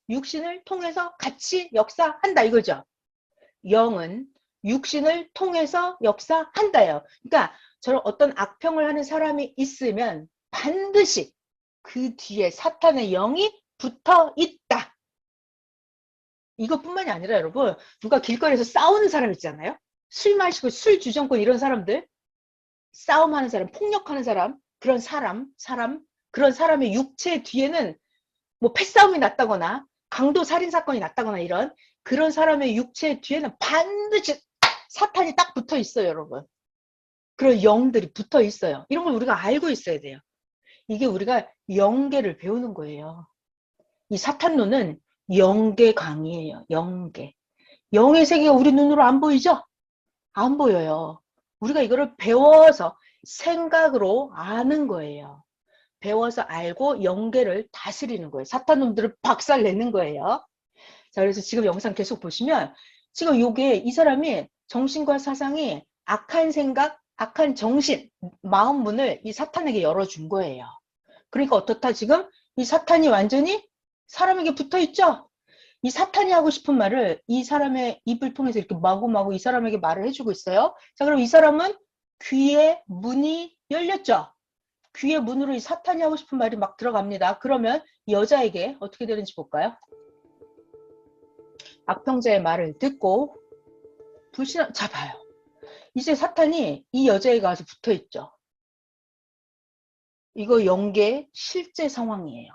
육신을 통해서 같이 역사한다 이거죠. 영은 육신을 통해서 역사한다예요. 그러니까 저런 어떤 악평을 하는 사람이 있으면 반드시 그 뒤에 사탄의 영이 붙어 있다. 이것뿐만이 아니라 여러분, 누가 길거리에서 싸우는 사람 있잖아요. 술 마시고 술 주정권 이런 사람들, 싸움하는 사람, 폭력하는 사람, 그런 그런 사람의 육체 뒤에는 뭐 패싸움이 났다거나 강도 살인 사건이 났다거나 이런 그런 사람의 육체 뒤에는 반드시 사탄이 딱 붙어 있어요, 여러분. 그런 영들이 붙어 있어요. 이런 걸 우리가 알고 있어야 돼요. 이게 우리가 영계를 배우는 거예요. 이 사탄론은 영계 강의예요. 영계. 영의 세계가 우리 눈으로 안 보이죠? 안 보여요. 우리가 이거를 배워서 생각으로 아는 거예요. 배워서 알고 영계를 다스리는 거예요. 사탄놈들을 박살내는 거예요. 자, 그래서 지금 영상 계속 보시면 지금 요게 이 사람이 정신과 사상이 악한 생각, 악한 정신, 마음 문을 이 사탄에게 열어준 거예요. 그러니까 어떻다 지금 이 사탄이 완전히 사람에게 붙어 있죠? 이 사탄이 하고 싶은 말을 이 사람의 입을 통해서 이렇게 마구마구 이 사람에게 말을 해주고 있어요. 자, 그럼 이 사람은 귀의 문이 열렸죠? 귀의 문으로 이 사탄이 하고 싶은 말이 막 들어갑니다. 그러면 여자에게 어떻게 되는지 볼까요? 악평자의 말을 듣고 불신한, 자 봐요. 이제 사탄이 이 여자에게 가서 붙어 있죠. 이거 영계 실제 상황이에요.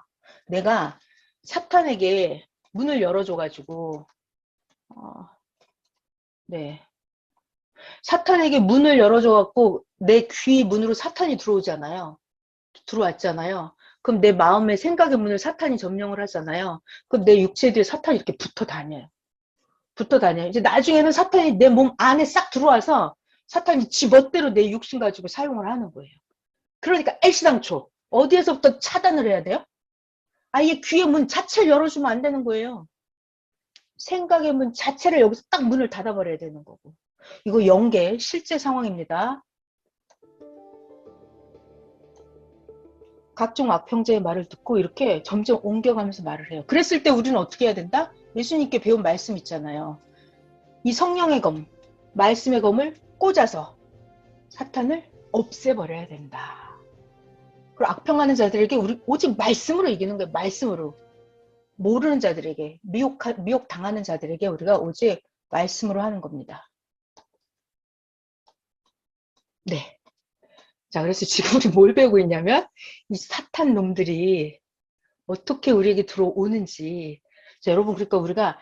내가 사탄에게 문을 열어줘가지고 네, 사탄에게 문을 열어줘갖고 내 귀 문으로 사탄이 들어왔잖아요. 그럼 내 마음의 생각의 문을 사탄이 점령을 하잖아요. 그럼 내 육체 뒤에 사탄이 이렇게 붙어 다녀요. 이제 나중에는 사탄이 내 몸 안에 싹 들어와서 사탄이 지 멋대로 내 육신 가지고 사용을 하는 거예요. 그러니까 애시당초 어디에서부터 차단을 해야 돼요? 아예 귀의 문 자체를 열어주면 안 되는 거예요. 생각의 문 자체를 여기서 딱 문을 닫아버려야 되는 거고. 이거 영계 실제 상황입니다. 각종 악평자의 말을 듣고 이렇게 점점 옮겨가면서 말을 해요. 그랬을 때 우리는 어떻게 해야 된다? 예수님께 배운 말씀 있잖아요. 이 성령의 검, 말씀의 검을 꽂아서 사탄을 없애버려야 된다. 그리고 악평하는 자들에게 우리 오직 말씀으로 이기는 거예요. 말씀으로. 모르는 자들에게, 미혹 당하는 자들에게 우리가 오직 말씀으로 하는 겁니다. 네. 자, 그래서 지금 우리 뭘 배우고 있냐면 이 사탄 놈들이 어떻게 우리에게 들어오는지. 자, 여러분, 그러니까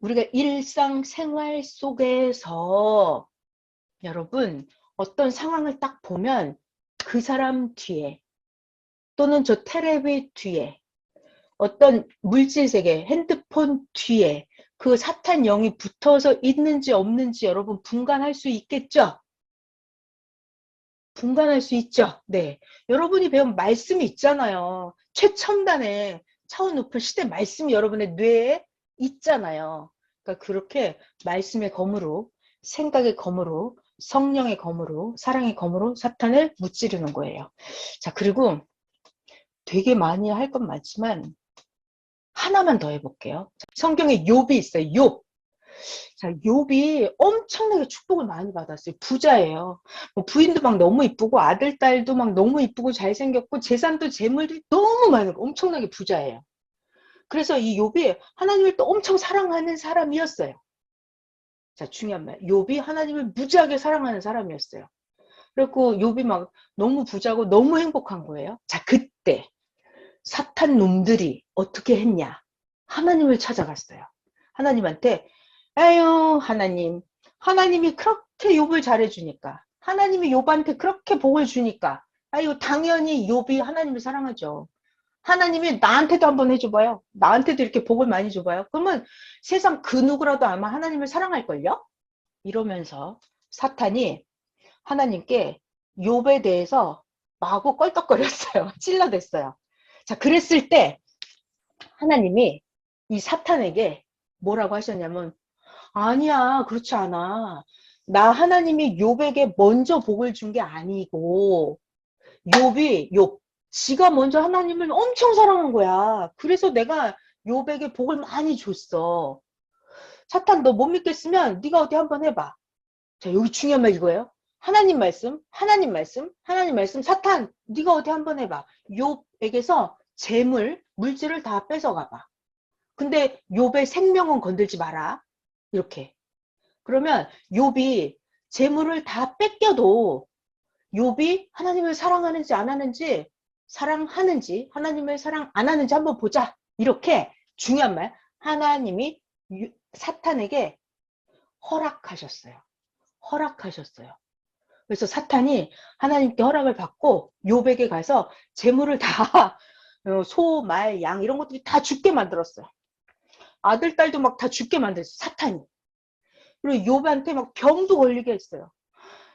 우리가 일상생활 속에서 여러분 어떤 상황을 딱 보면 그 사람 뒤에 또는 저 테레비 뒤에 어떤 물질 세계, 핸드폰 뒤에 그 사탄 영이 붙어서 있는지 없는지 여러분 분간할 수 있겠죠? 분간할 수 있죠? 네. 여러분이 배운 말씀이 있잖아요. 최첨단의 차원 높은 시대 말씀이 여러분의 뇌에 있잖아요. 그러니까 그렇게 말씀의 검으로, 생각의 검으로, 성령의 검으로, 사랑의 검으로 사탄을 무찌르는 거예요. 자, 그리고 되게 많이 할 건 많지만 하나만 더 해볼게요. 성경에 욥이 있어요. 욥. 자, 욥이 엄청나게 축복을 많이 받았어요. 부자예요. 뭐 부인도 막 너무 이쁘고 아들, 딸도 막 너무 이쁘고 잘생겼고 재산도 재물도 너무 많고 엄청나게 부자예요. 그래서 이 욥이 하나님을 또 엄청 사랑하는 사람이었어요. 자, 중요한 말. 욥이 하나님을 무지하게 사랑하는 사람이었어요. 그리고 욥이 막 너무 부자고 너무 행복한 거예요. 자, 그때 사탄 놈들이 어떻게 했냐? 하나님을 찾아갔어요. 하나님한테 아유 하나님, 하나님이 그렇게 욥을 잘해주니까, 하나님이 욥한테 그렇게 복을 주니까 아유 당연히 욥이 하나님을 사랑하죠. 하나님이 나한테도 한번 해줘봐요. 나한테도 이렇게 복을 많이 줘봐요. 그러면 세상 그 누구라도 아마 하나님을 사랑할걸요? 이러면서 사탄이 하나님께 욥에 대해서 마구 껄떡거렸어요. 찔러댔어요. 자, 그랬을 때 하나님이 이 사탄에게 뭐라고 하셨냐면 아니야, 그렇지 않아. 나 하나님이 욥에게 먼저 복을 준 게 아니고 욥 지가 먼저 하나님을 엄청 사랑한 거야. 그래서 내가 욥에게 복을 많이 줬어. 사탄 너 못 믿겠으면 네가 어디 한번 해봐. 자, 여기 중요한 말 이거예요. 하나님 말씀, 하나님 말씀, 하나님 말씀. 사탄 네가 어디 한번 해봐. 욥에게서 재물, 물질을 다 뺏어가봐. 근데 욥의 생명은 건들지 마라. 이렇게. 그러면 욥이 재물을 다 뺏겨도 욥이 하나님을 사랑하는지 안 하는지, 사랑하는지 하나님을 사랑 안 하는지 한번 보자. 이렇게 중요한 말. 하나님이 사탄에게 허락하셨어요. 허락하셨어요. 그래서 사탄이 하나님께 허락을 받고 욥에게 가서 재물을 다 소, 말, 양 이런 것들이 다 죽게 만들었어요. 아들, 딸도 막 다 죽게 만들었어요. 사탄이. 그리고 욥한테 막 병도 걸리게 했어요.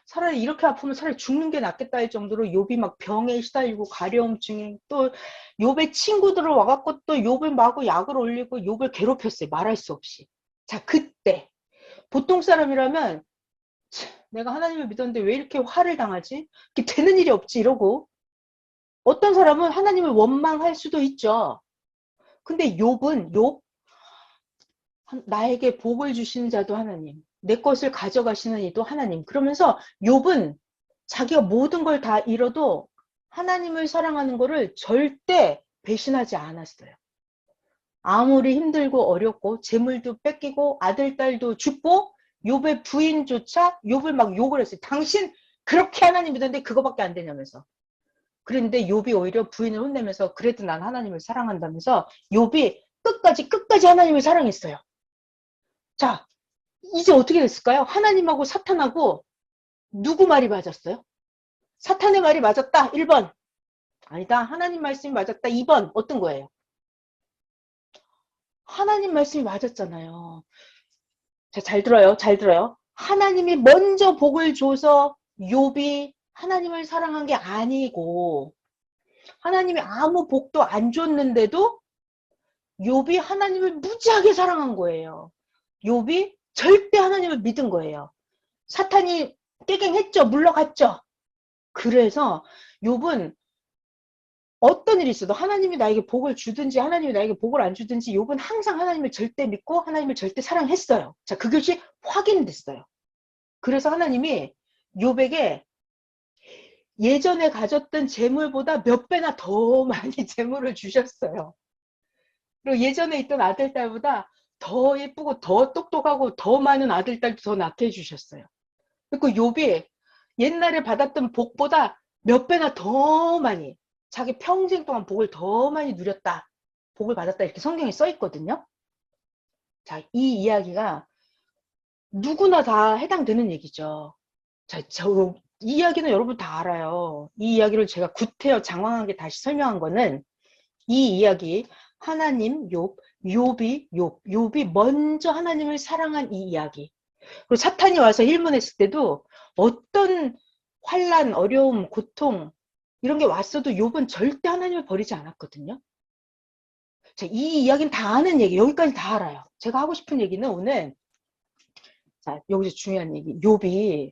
차라리 이렇게 아프면 차라리 죽는 게 낫겠다 할 정도로 욥이 막 병에 시달리고 가려움증에 또 욥의 친구들을 와갖고 또 욥을 마구 약을 올리고 욥을 괴롭혔어요. 말할 수 없이. 자, 그때 보통 사람이라면 내가 하나님을 믿었는데 왜 이렇게 화를 당하지? 이렇게 되는 일이 없지 이러고 어떤 사람은 하나님을 원망할 수도 있죠. 근데 욥 나에게 복을 주시는 자도 하나님, 내 것을 가져가시는 이도 하나님. 그러면서 욥은 자기가 모든 걸 다 잃어도 하나님을 사랑하는 것을 절대 배신하지 않았어요. 아무리 힘들고 어렵고 재물도 뺏기고 아들, 딸도 죽고 욥의 부인조차 욥을 막 욕을 했어요. 당신 그렇게 하나님 믿었는데 그거밖에 안 되냐면서. 그런데 욥이 오히려 부인을 혼내면서 그래도 난 하나님을 사랑한다면서 욥이 끝까지 하나님을 사랑했어요. 자, 이제 어떻게 됐을까요? 하나님하고 사탄하고 누구 말이 맞았어요? 사탄의 말이 맞았다. 1번. 아니다. 하나님 말씀이 맞았다. 2번. 어떤 거예요? 하나님 말씀이 맞았잖아요. 자, 잘 들어요. 잘 들어요. 하나님이 먼저 복을 줘서 욥이 하나님을 사랑한 게 아니고 하나님이 아무 복도 안 줬는데도 욥이 하나님을 무지하게 사랑한 거예요. 욥이 절대 하나님을 믿은 거예요. 사탄이 깨갱했죠. 물러갔죠. 그래서 욥은 어떤 일이 있어도 하나님이 나에게 복을 주든지 하나님이 나에게 복을 안 주든지 욥은 항상 하나님을 절대 믿고 하나님을 절대 사랑했어요. 자, 그것이 확인됐어요. 그래서 하나님이 욥에게 예전에 가졌던 재물보다 몇 배나 더 많이 재물을 주셨어요. 그리고 예전에 있던 아들, 딸보다 더 예쁘고 더 똑똑하고 더 많은 아들, 딸도 더 낳게 해주셨어요. 그리고 욥이 옛날에 받았던 복보다 몇 배나 더 많이 자기 평생 동안 복을 더 많이 누렸다. 복을 받았다. 이렇게 성경에 써 있거든요. 자, 이 이야기가 누구나 다 해당되는 얘기죠. 자, 이 이야기는 여러분 다 알아요. 이 이야기를 제가 구태여 장황하게 다시 설명한 거는 이 이야기 하나님 욥이 먼저 하나님을 사랑한 이 이야기. 그리고 사탄이 와서 일문했을 때도 어떤 환란, 어려움, 고통 이런 게 왔어도 욥은 절대 하나님을 버리지 않았거든요. 자, 이 이야기는 다 아는 얘기, 여기까지 다 알아요. 제가 하고 싶은 얘기는 오늘 자, 여기서 중요한 얘기. 욥이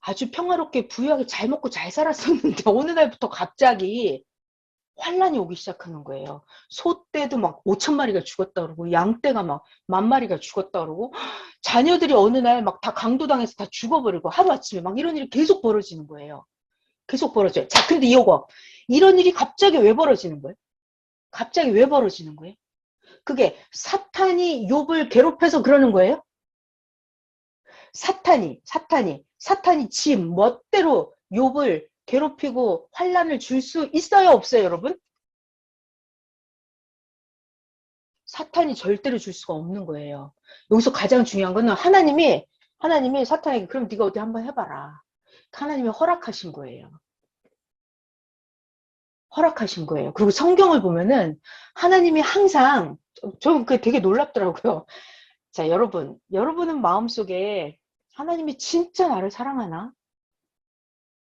아주 평화롭게 부유하게 잘 먹고 잘 살았었는데 어느 날부터 갑자기 환란이 오기 시작하는 거예요. 소떼도 막 5,000마리가 죽었다 그러고 양떼가 막 10,000마리가 죽었다 그러고 자녀들이 어느 날 막 다 강도당해서 다 죽어버리고 하루아침에 막 이런 일이 계속 벌어지는 거예요. 계속 벌어져요. 자, 근데 이런 일이 갑자기 왜 벌어지는 거예요? 갑자기 왜 벌어지는 거예요? 그게 사탄이 욥을 괴롭혀서 그러는 거예요? 사탄이 지 멋대로 욥을 괴롭히고 환란을 줄 수 있어요, 없어요, 여러분? 사탄이 절대로 줄 수가 없는 거예요. 여기서 가장 중요한 거는 하나님이 사탄에게 그럼 네가 어디 한번 해봐라. 하나님이 허락하신 거예요. 허락하신 거예요. 그리고 성경을 보면은 하나님이 항상 저 그게 되게 놀랍더라고요. 자, 여러분은 마음속에 하나님이 진짜 나를 사랑하나?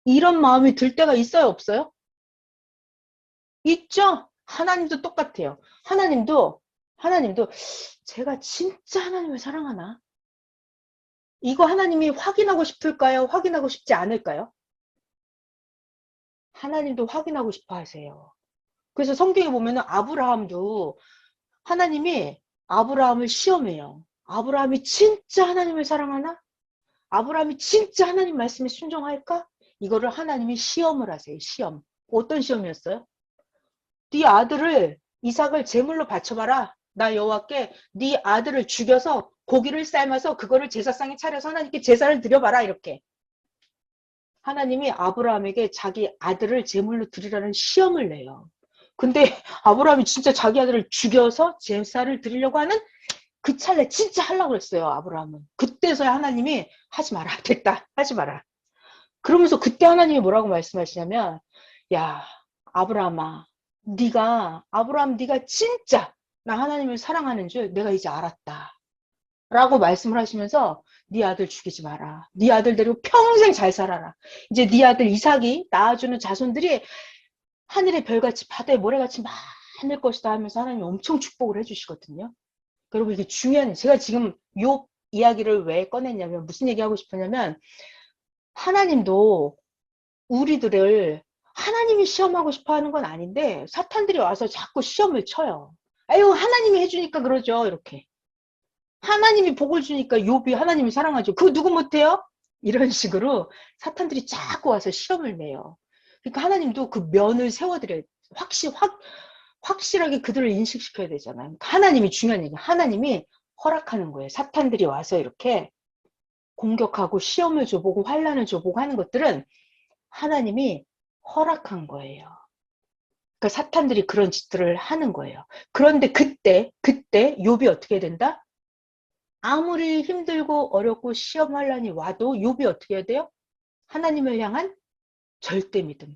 이런 마음이 들 때가 있어요, 없어요? 있죠? 하나님도 똑같아요. 하나님도 제가 진짜 하나님을 사랑하나? 이거 하나님이 확인하고 싶을까요? 확인하고 싶지 않을까요? 하나님도 확인하고 싶어 하세요. 그래서 성경에 보면은 아브라함도 하나님이 아브라함을 시험해요. 아브라함이 진짜 하나님을 사랑하나? 아브라함이 진짜 하나님 말씀에 순종할까? 이거를 하나님이 시험을 하세요. 시험. 어떤 시험이었어요? 네 아들을 이삭을 제물로 바쳐봐라. 나 여호와께 네 아들을 죽여서 고기를 삶아서 그거를 제사상에 차려서 하나님께 제사를 드려봐라. 이렇게. 하나님이 아브라함에게 자기 아들을 제물로 드리라는 시험을 내요. 근데 아브라함이 진짜 자기 아들을 죽여서 제사를 드리려고 하는 그 찰나에 진짜 하려고 그랬어요. 아브라함은. 그때서야 하나님이 하지 마라. 됐다. 하지 마라. 그러면서 그때 하나님이 뭐라고 말씀하시냐면 야 아브라함아 아브라함 네가 진짜 나 하나님을 사랑하는 줄 내가 이제 알았다. 라고 말씀을 하시면서 네 아들 죽이지 마라. 네 아들 데리고 평생 잘 살아라. 이제 네 아들 이삭이 낳아주는 자손들이 하늘의 별같이 바다의 모래같이 많을 것이다 하면서 하나님이 엄청 축복을 해주시거든요. 여러분 이게 중요한 제가 지금 욥 이야기를 왜 꺼냈냐면 무슨 얘기하고 싶었냐면 하나님도 우리들을 하나님이 시험하고 싶어 하는 건 아닌데 사탄들이 와서 자꾸 시험을 쳐요. 아유 하나님이 해주니까 그러죠. 이렇게. 하나님이 복을 주니까 욥이 하나님을 사랑하죠. 그거 누구 못해요? 이런 식으로 사탄들이 자꾸 와서 시험을 내요. 그러니까 하나님도 그 면을 세워드려요. 확실하게 그들을 인식시켜야 되잖아요. 하나님이 중요한 얘기. 하나님이 허락하는 거예요. 사탄들이 와서 이렇게 공격하고 시험을 줘보고 환란을 줘보고 하는 것들은 하나님이 허락한 거예요. 그러니까 사탄들이 그런 짓들을 하는 거예요. 그런데 그때 욥이 어떻게 된다? 아무리 힘들고 어렵고 시험 환란이 와도 욥이 어떻게 해야 돼요? 하나님을 향한 절대 믿음.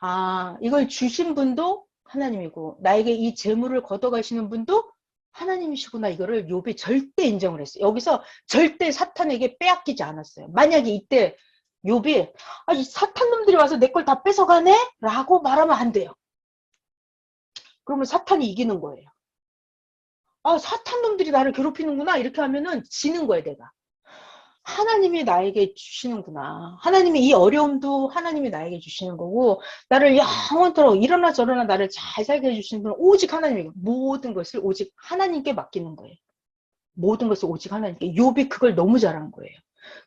아, 이걸 주신 분도 하나님이고 나에게 이 재물을 걷어가시는 분도 하나님이시구나. 이거를 욥이 절대 인정을 했어요. 여기서 절대 사탄에게 빼앗기지 않았어요. 만약에 이때 욥이 아, 이 사탄 놈들이 와서 내 걸 다 뺏어가네? 라고 말하면 안 돼요. 그러면 사탄이 이기는 거예요. 아, 사탄 놈들이 나를 괴롭히는구나. 이렇게 하면은 지는 거예요, 내가. 하나님이 나에게 주시는구나. 하나님이 이 어려움도 하나님이 나에게 주시는 거고 나를 영원토록 이러나 저러나 나를 잘 살게 해주시는 분은 오직 하나님이고 모든 것을 오직 하나님께 맡기는 거예요. 모든 것을 오직 하나님께. 욥이 그걸 너무 잘한 거예요.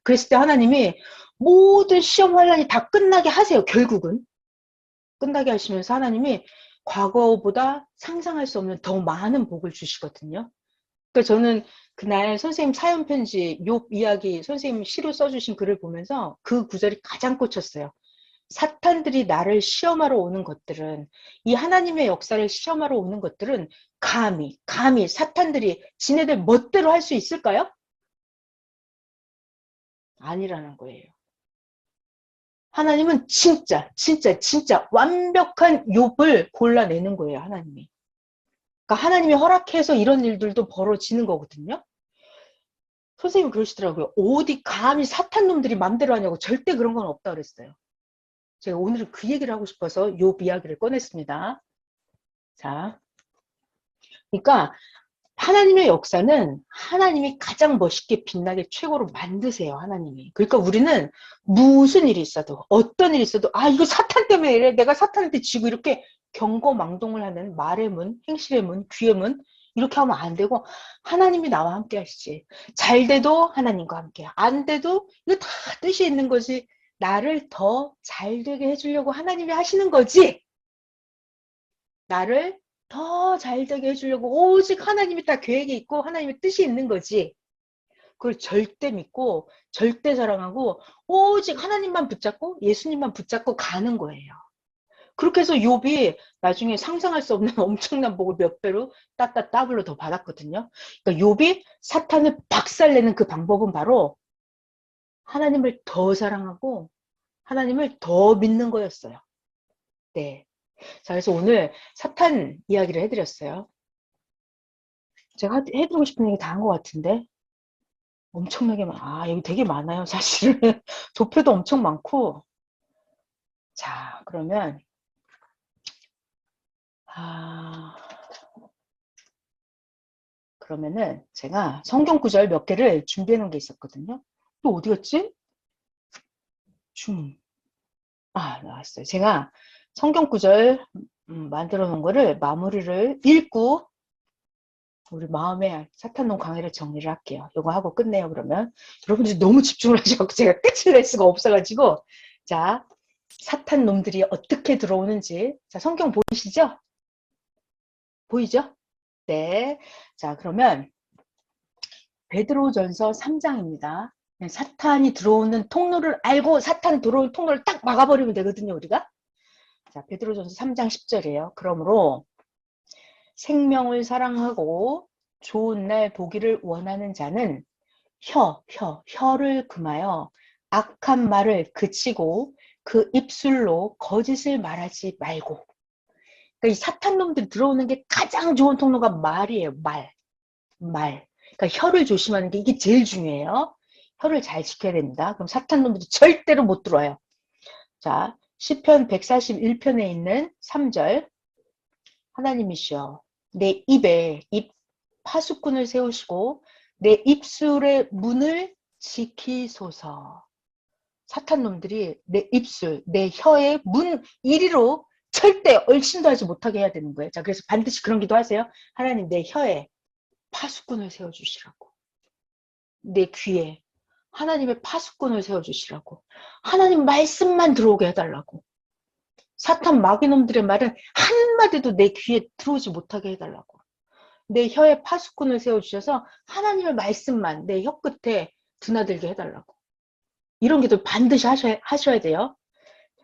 그랬을 때 하나님이 모든 시험 환란이 다 끝나게 하세요. 결국은. 끝나게 하시면서 하나님이 과거보다 상상할 수 없는 더 많은 복을 주시거든요. 그러니까 저는 그날 선생님 사연 편지 욥 이야기 선생님 시로 써주신 글을 보면서 그 구절이 가장 꽂혔어요. 사탄들이 나를 시험하러 오는 것들은 이 하나님의 역사를 시험하러 오는 것들은 감히 사탄들이 지네들 멋대로 할 수 있을까요? 아니라는 거예요. 하나님은 진짜 완벽한 욥을 골라내는 거예요, 하나님이. 그러니까 하나님이 허락해서 이런 일들도 벌어지는 거거든요. 선생님이 그러시더라고요. 어디 감히 사탄 놈들이 맘대로 하냐고. 절대 그런 건 없다 그랬어요. 제가 오늘은 그 얘기를 하고 싶어서 욥 이야기를 꺼냈습니다. 자, 그러니까 하나님의 역사는 하나님이 가장 멋있게 빛나게 최고로 만드세요, 하나님이. 그러니까 우리는 무슨 일이 있어도, 어떤 일이 있어도, 아, 이거 사탄 때문에 이래. 내가 사탄한테 지고 이렇게 경거망동을 하는 말의 문, 행실의 문, 귀의 문, 이렇게 하면 안 되고, 하나님이 나와 함께 하시지. 잘 돼도 하나님과 함께, 안 돼도 이거 다 뜻이 있는 거지. 나를 더 잘 되게 해주려고 하나님이 하시는 거지. 나를 더 잘되게 해주려고 오직 하나님이 다 계획이 있고 하나님의 뜻이 있는 거지. 그걸 절대 믿고 절대 사랑하고 오직 하나님만 붙잡고 예수님만 붙잡고 가는 거예요. 그렇게 해서 욥이 나중에 상상할 수 없는 엄청난 복을 몇 배로 따블로 더 받았거든요. 그러니까 욥이 사탄을 박살내는 그 방법은 바로 하나님을 더 사랑하고 하나님을 더 믿는 거였어요. 네. 자, 그래서 오늘 사탄 이야기를 해드렸어요. 제가 해드리고 싶은 얘기 다 한 것 같은데 엄청나게 여기 되게 많아요, 사실은. 도표도 엄청 많고. 자, 그러면 그러면은 제가 성경 구절 몇 개를 준비해 놓은 게 있었거든요. 또 어디 갔지? 나왔어요. 제가 성경 구절 만들어 놓은 거를 마무리를 읽고 우리 마음의 사탄놈 강의를 정리를 할게요. 이거 하고 끝내요, 그러면. 여러분들이 너무 집중을 하셔서 제가 끝을 낼 수가 없어가지고. 자, 사탄놈들이 어떻게 들어오는지. 자, 성경 보이시죠? 보이죠? 네. 자, 그러면 베드로전서 3장입니다. 사탄이 들어오는 통로를 알고 사탄이 들어오는 통로를 딱 막아버리면 되거든요, 우리가. 자, 베드로전서 3장 10절이에요. 그러므로 생명을 사랑하고 좋은 날 보기를 원하는 자는 혀를 금하여 악한 말을 그치고 그 입술로 거짓을 말하지 말고. 그러니까 이 사탄놈들이 들어오는 게 가장 좋은 통로가 말이에요. 말. 그러니까 혀를 조심하는 게 이게 제일 중요해요. 혀를 잘 지켜야 됩니다. 그럼 사탄놈들이 절대로 못 들어와요. 자, 시편 141편에 있는 3절. 하나님이시여 내 입에 파수꾼을 세우시고 내 입술의 문을 지키소서. 사탄놈들이 내 입술, 내 혀의 문 이리로 절대 얼씬도 하지 못하게 해야 되는 거예요. 자, 그래서 반드시 그런 기도 하세요. 하나님 내 혀에 파수꾼을 세워주시라고. 내 귀에 하나님의 파수꾼을 세워주시라고. 하나님 말씀만 들어오게 해달라고. 사탄 마귀놈들의 말은 한마디도 내 귀에 들어오지 못하게 해달라고. 내 혀에 파수꾼을 세워주셔서 하나님의 말씀만 내 혀 끝에 드나들게 해달라고. 이런 기도 반드시 하셔야 돼요.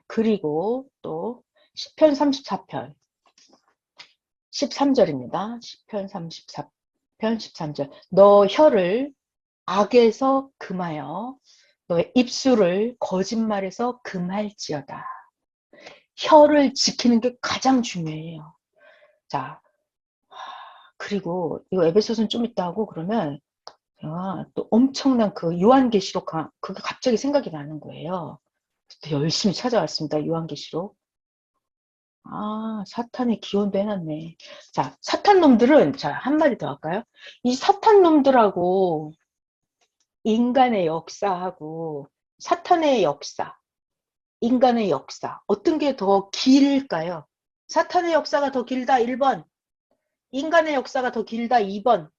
그리고 또 시편 34편 13절입니다. 시편 34편 13절. 너 혀를 악에서 금하여 너의 입술을 거짓말에서 금할지어다. 혀를 지키는 게 가장 중요해요. 자, 그리고 이거 에베소서는 좀 이따 하고 그러면 제가 또 엄청난 그 요한계시록 그게 갑자기 생각이 나는 거예요. 열심히 찾아왔습니다. 요한계시록. 사탄의 기원도 해놨네. 자, 사탄놈들은 자, 한마디 더 할까요? 이 사탄놈들하고 인간의 역사하고 사탄의 역사, 인간의 역사 어떤 게 더 길까요? 사탄의 역사가 더 길다 1번, 인간의 역사가 더 길다 2번.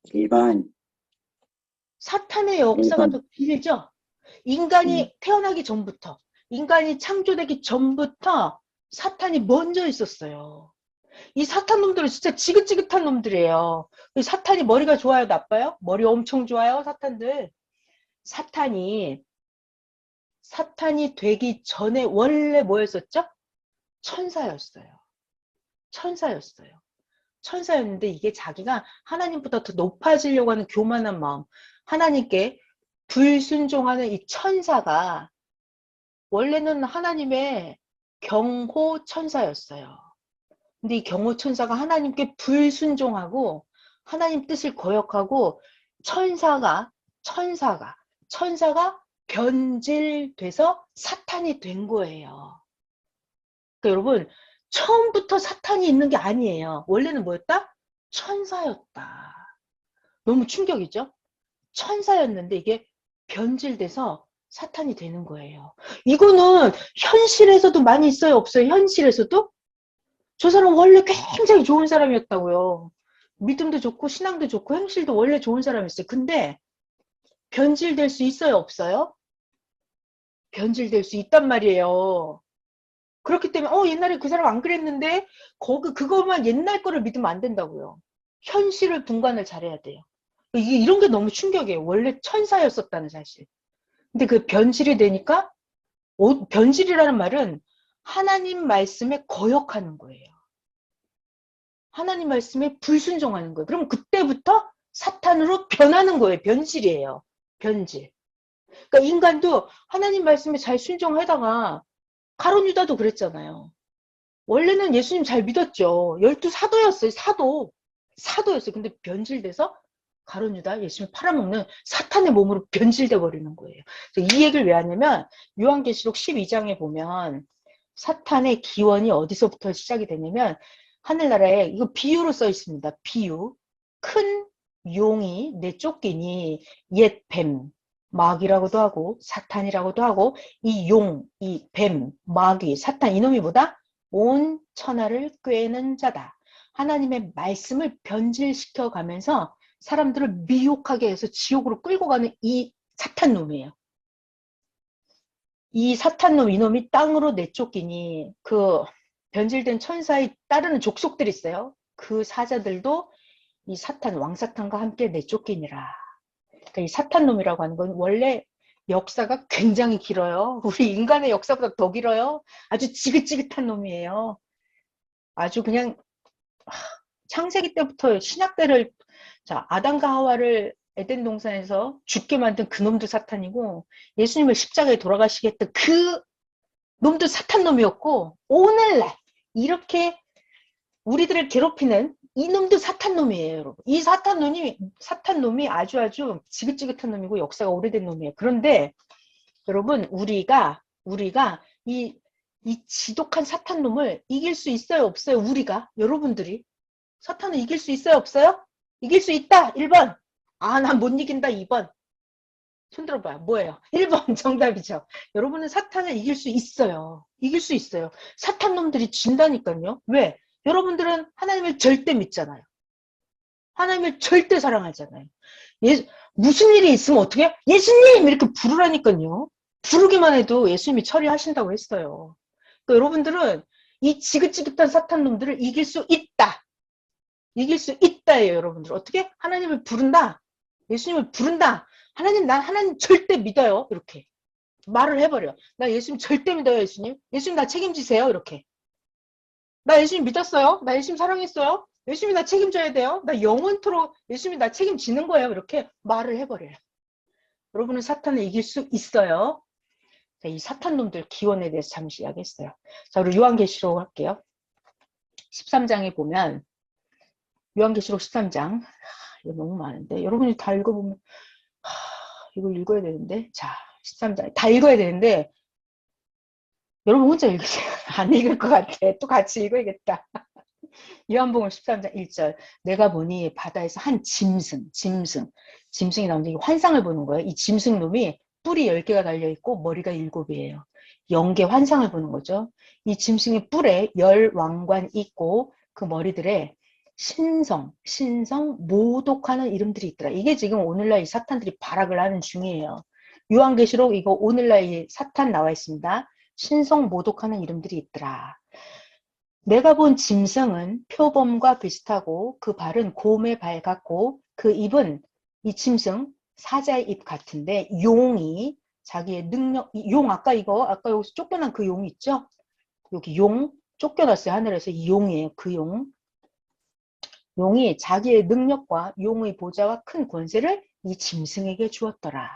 1번. 사탄의 역사가 1번. 더 길죠? 인간이 태어나기 전부터, 인간이 창조되기 전부터 사탄이 먼저 있었어요. 이 사탄놈들은 진짜 지긋지긋한 놈들이에요. 사탄이 머리가 좋아요, 나빠요? 머리 엄청 좋아요, 사탄들. 사탄이 되기 전에 원래 뭐였었죠? 천사였어요. 천사였는데 이게 자기가 하나님보다 더 높아지려고 하는 교만한 마음, 하나님께 불순종하는 이 천사가 원래는 하나님의 경호 천사였어요. 근데 이 경호 천사가 하나님께 불순종하고 하나님 뜻을 거역하고 천사가 변질돼서 사탄이 된 거예요. 그러니까 여러분, 처음부터 사탄이 있는 게 아니에요. 원래는 뭐였다? 천사였다. 너무 충격이죠? 천사였는데 이게 변질돼서 사탄이 되는 거예요. 이거는 현실에서도 많이 있어요, 없어요? 현실에서도? 저 사람 원래 굉장히 좋은 사람이었다고요. 믿음도 좋고 신앙도 좋고 행실도 원래 좋은 사람이었어요. 근데 변질될 수 있어요, 없어요? 변질될 수 있단 말이에요. 그렇기 때문에 옛날에 그 사람 안 그랬는데 그것만 옛날 거를 믿으면 안 된다고요. 현실을 분간을 잘해야 돼요. 이런 게 너무 충격이에요. 원래 천사였었다는 사실. 근데 그 변질이 되니까 변질이라는 말은 하나님 말씀에 거역하는 거예요. 하나님 말씀에 불순종하는 거예요. 그럼 그때부터 사탄으로 변하는 거예요. 변질이에요. 변질. 그러니까 인간도 하나님 말씀에 잘 순종하다가 가룟 유다도 그랬잖아요. 원래는 예수님 잘 믿었죠. 12 사도였어요. 사도였어요. 근데 변질돼서 가룟 유다 예수님 팔아먹는 사탄의 몸으로 변질돼 버리는 거예요. 이 얘기를 왜 하냐면 요한계시록 12장에 보면 사탄의 기원이 어디서부터 시작이 되냐면 하늘나라에 이거 비유로 써 있습니다. 비유. 큰 용이 내쫓기니 옛 뱀, 마귀라고도 하고 사탄이라고도 하고 이 용, 이 뱀, 마귀, 사탄 이놈이 뭐다? 온 천하를 꿰는 자다. 하나님의 말씀을 변질시켜 가면서 사람들을 미혹하게 해서 지옥으로 끌고 가는 이 사탄놈이에요. 이 사탄놈 이놈이 땅으로 내쫓기니 그 변질된 천사의 따르는 족속들이 있어요. 그 사자들도 이 사탄 왕사탄과 함께 내쫓기니라. 그러니까 이 사탄놈이라고 하는 건 원래 역사가 굉장히 길어요. 우리 인간의 역사보다 더 길어요. 아주 지긋지긋한 놈이에요. 아주 그냥 창세기 때부터 신약 때를 아담과 하와를 에덴 동산에서 죽게 만든 그 놈도 사탄이고 예수님을 십자가에 돌아가시게 했던 그 놈도 사탄놈이었고 오늘날 이렇게 우리들을 괴롭히는 이 놈도 사탄놈이에요, 여러분. 이 사탄놈이 아주 지긋지긋한 놈이고 역사가 오래된 놈이에요. 그런데 여러분 우리가 이 지독한 사탄놈을 이길 수 있어요, 없어요? 우리가 여러분들이 사탄을 이길 수 있어요, 없어요? 이길 수 있다. 1번. 난 못 이긴다. 2번. 손 들어봐요. 뭐예요? 1번 정답이죠. 여러분은 사탄을 이길 수 있어요. 이길 수 있어요. 사탄 놈들이 진다니까요. 왜? 여러분들은 하나님을 절대 믿잖아요. 하나님을 절대 사랑하잖아요. 무슨 일이 있으면 어떻게 해요? 예수님! 이렇게 부르라니까요. 부르기만 해도 예수님이 처리하신다고 했어요. 그러니까 여러분들은 이 지긋지긋한 사탄 놈들을 이길 수 있다. 이길 수 있다예요, 여러분들. 어떻게? 하나님을 부른다. 예수님을 부른다. 난 하나님 절대 믿어요. 이렇게 말을 해버려. 나 예수님 절대 믿어요, 예수님. 예수님 나 책임지세요. 이렇게. 나 예수님 믿었어요. 나 예수님 사랑했어요. 예수님이 나 책임져야 돼요. 나 영원토록 예수님이 나 책임지는 거예요. 이렇게 말을 해버려요. 여러분은 사탄을 이길 수 있어요. 자, 이 사탄놈들 기원에 대해서 잠시 이야기했어요. 자, 우리 요한계시록 할게요. 13장에 보면 요한계시록 13장 이거 너무 많은데 여러분이 다 읽어보면 이걸 읽어야 되는데 자 13장 다 읽어야 되는데 여러분 혼자 읽으세요. 안 읽을 것 같아. 또 같이 읽어야겠다. 요한복음 13장 1절 내가 보니 바다에서 한 짐승이 나오는데 환상을 보는 거예요. 이 짐승놈이 뿔이 10개가 달려있고 머리가 7이에요. 영계 환상을 보는 거죠. 이 짐승의 뿔에 10왕관 있고 그 머리들에 신성, 모독하는 이름들이 있더라. 이게 지금 오늘날 이 사탄들이 발악을 하는 중이에요. 요한계시록 이거 오늘날 이 사탄 나와 있습니다. 신성, 모독하는 이름들이 있더라. 내가 본 짐승은 표범과 비슷하고 그 발은 곰의 발 같고 그 입은 이 짐승 사자의 입 같은데 용이 자기의 능력, 아까 여기서 쫓겨난 그 용 있죠? 여기 용 쫓겨났어요. 하늘에서 이 용이에요. 그 용이 자기의 능력과 용의 보좌와 큰 권세를 이 짐승에게 주었더라.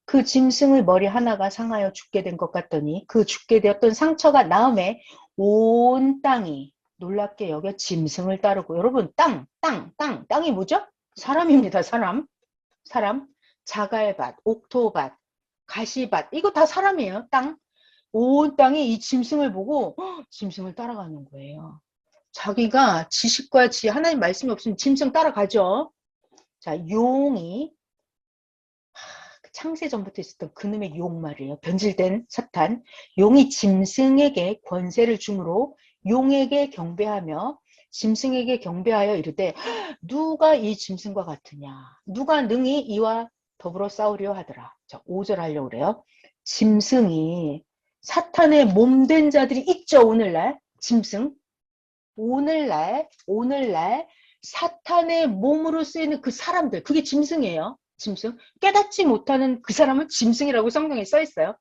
그 짐승의 머리 하나가 상하여 죽게 된 것 같더니 그 죽게 되었던 상처가 나음에 온 땅이 놀랍게 여겨 짐승을 따르고 여러분 땅이 뭐죠? 사람입니다. 사람. 자갈밭, 옥토밭, 가시밭 이거 다 사람이에요. 땅. 온 땅이 이 짐승을 보고 짐승을 따라가는 거예요. 자기가 지식과 지혜 하나님 말씀이 없으면 짐승 따라가죠. 자, 용이 창세전부터 있었던 그놈의 용 말이에요. 변질된 사탄. 용이 짐승에게 권세를 주므로 용에게 경배하며 짐승에게 경배하여 이르되 누가 이 짐승과 같으냐. 누가 능히 이와 더불어 싸우려 하더라. 자, 5절 하려고 그래요. 짐승이 사탄의 몸된 자들이 있죠. 오늘날 짐승. 오늘날 사탄의 몸으로 쓰이는 그 사람들 그게 짐승이에요. 짐승. 깨닫지 못하는 그 사람은 짐승이라고 성경에 써 있어요.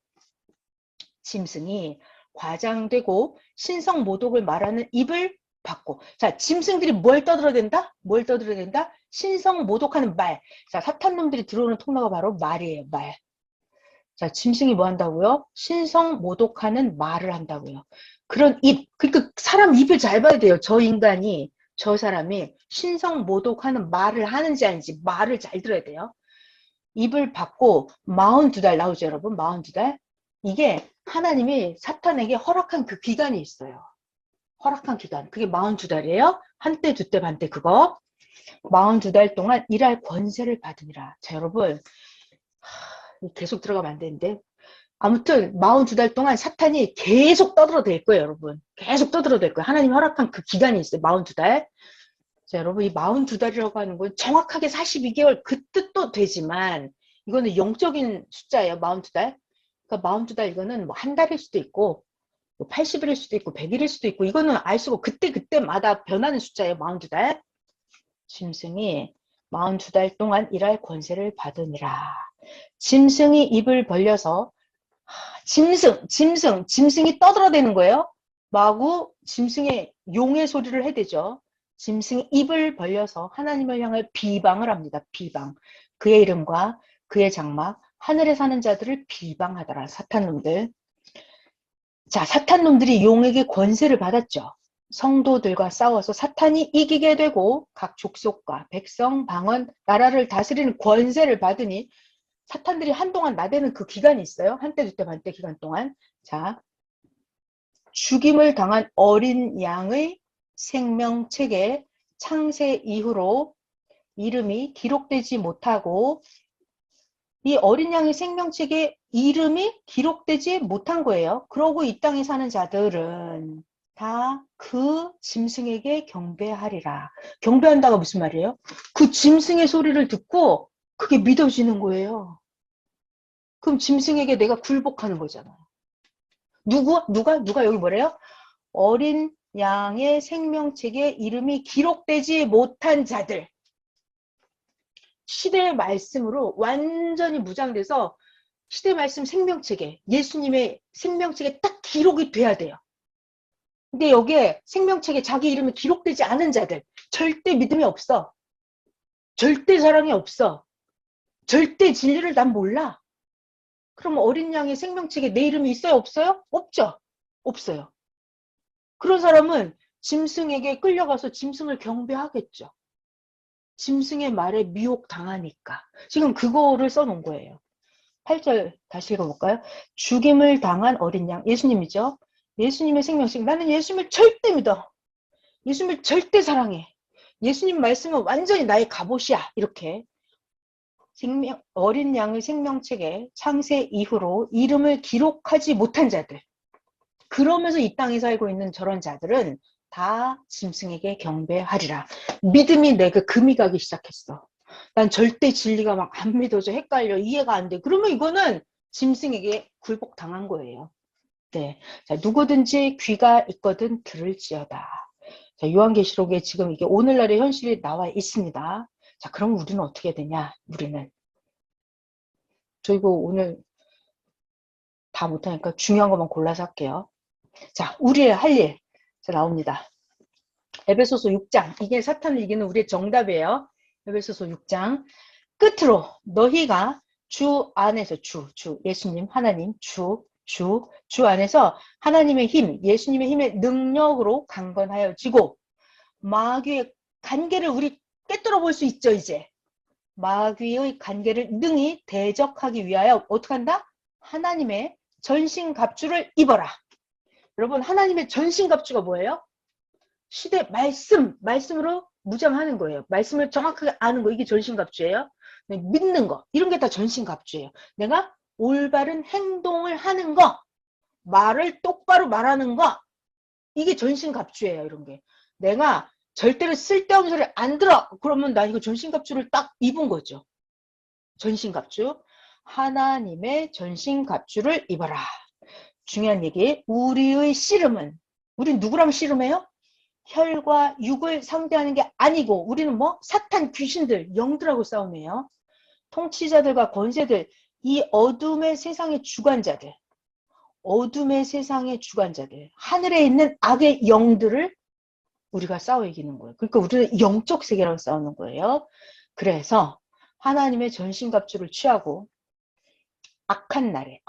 짐승이 과장되고 신성 모독을 말하는 입을 받고. 자, 짐승들이 뭘 떠들어댄다? 신성 모독하는 말. 자, 사탄 놈들이 들어오는 통로가 바로 말이에요. 말. 자, 짐승이 뭐 한다고요? 신성 모독하는 말을 한다고요. 그런 입, 그러니까 사람 입을 잘 봐야 돼요. 저 인간이, 저 사람이 신성 모독하는 말을 하는지 아닌지 말을 잘 들어야 돼요. 입을 받고 42달 나오죠, 여러분. 42달. 이게 하나님이 사탄에게 허락한 그 기간이 있어요. 허락한 기간. 그게 42달이에요. 한때, 두때, 반때 그거. 42달 동안 일할 권세를 받으니라. 자, 여러분. 계속 들어가면 안 되는데. 아무튼 42달 동안 사탄이 계속 떠들어댈 거예요, 여러분. 계속 떠들어댈 거예요. 하나님 허락한 그 기간이 있어요. 42달. 자, 여러분 이 42달이라고 하는 건 정확하게 42개월 그 뜻도 되지만 이거는 영적인 숫자예요. 42달. 그러니까 42달 이거는 뭐 한 달일 수도 있고 뭐 80일일 수도 있고 100일일 수도 있고 이거는 알 수가 그때마다 변하는 숫자예요. 42달. 짐승이 42달 동안 일할 권세를 받으니라. 짐승이 입을 벌려서 짐승이 떠들어대는 거예요. 마구 짐승의 용의 소리를 해대죠. 짐승이 입을 벌려서 하나님을 향해 비방을 합니다. 비방. 그의 이름과 그의 장막, 하늘에 사는 자들을 비방하더라. 사탄놈들. 자, 사탄놈들이 용에게 권세를 받았죠. 성도들과 싸워서 사탄이 이기게 되고 각 족속과 백성, 방언, 나라를 다스리는 권세를 받으니 사탄들이 한동안 나대는 그 기간이 있어요. 한때, 두때, 반때 기간 동안. 자, 죽임을 당한 어린 양의 생명책에 창세 이후로 이름이 기록되지 못하고 이 어린 양의 생명책에 이름이 기록되지 못한 거예요. 그러고 이 땅에 사는 자들은 다 그 짐승에게 경배하리라. 경배한다가 무슨 말이에요? 그 짐승의 소리를 듣고 그게 믿어지는 거예요. 그럼 짐승에게 내가 굴복하는 거잖아요. 누가 여기 뭐래요? 어린 양의 생명책에 이름이 기록되지 못한 자들. 시대의 말씀으로 완전히 무장돼서 시대 말씀 생명책에 예수님의 생명책에 딱 기록이 돼야 돼요. 근데 여기에 생명책에 자기 이름이 기록되지 않은 자들 절대 믿음이 없어. 절대 사랑이 없어. 절대 진리를 난 몰라. 그럼 어린 양의 생명책에 내 이름이 있어요? 없어요? 없죠. 없어요. 그런 사람은 짐승에게 끌려가서 짐승을 경배하겠죠. 짐승의 말에 미혹당하니까. 지금 그거를 써놓은 거예요. 8절 다시 읽어볼까요? 죽임을 당한 어린 양, 예수님이죠. 예수님의 생명책. 나는 예수님을 절대 믿어. 예수님을 절대 사랑해. 예수님 말씀은 완전히 나의 갑옷이야. 이렇게. 어린 양의 생명책에 창세 이후로 이름을 기록하지 못한 자들. 그러면서 이 땅에 살고 있는 저런 자들은 다 짐승에게 경배하리라. 믿음이 내가 금이 가기 시작했어. 난 절대 진리가 막 안 믿어져. 헷갈려. 이해가 안 돼. 그러면 이거는 짐승에게 굴복당한 거예요. 네. 자, 누구든지 귀가 있거든 들을지어다. 자, 요한계시록에 지금 이게 오늘날의 현실이 나와 있습니다. 자, 그럼 우리는 어떻게 되냐? 저 이거 오늘 다 못하니까 중요한 것만 골라서 할게요. 자, 우리의 할 일. 자, 나옵니다. 에베소서 6장. 이게 사탄을 이기는 우리의 정답이에요. 에베소서 6장. 끝으로 너희가 주 안에서 예수님, 하나님, 주 안에서 하나님의 힘, 예수님의 힘의 능력으로 강건하여지고 마귀의 관계를 우리 꿰뚫어 볼 수 있죠, 이제. 마귀의 관계를 능히 대적하기 위하여 어떻게 한다? 하나님의 전신갑주를 입어라. 여러분, 하나님의 전신갑주가 뭐예요? 시대 말씀으로 무장하는 거예요. 말씀을 정확하게 아는 거, 이게 전신갑주예요. 믿는 거, 이런 게 다 전신갑주예요. 내가 올바른 행동을 하는 거, 말을 똑바로 말하는 거, 이게 전신갑주예요. 이런 게. 내가 절대로 쓸데없는 소리 안 들어. 그러면 나 이거 전신갑주를 딱 입은 거죠. 전신갑주. 하나님의 전신갑주를 입어라. 중요한 얘기. 우리의 씨름은, 우린 누구랑 씨름해요? 혈과 육을 상대하는 게 아니고 우리는 뭐? 사탄, 귀신들, 영들하고 싸움이에요. 통치자들과 권세들, 이 어둠의 세상의 주관자들, 하늘에 있는 악의 영들을 우리가 싸워 이기는 거예요. 그러니까 우리는 영적 세계랑 싸우는 거예요. 그래서 하나님의 전신갑주를 취하고 악한 날,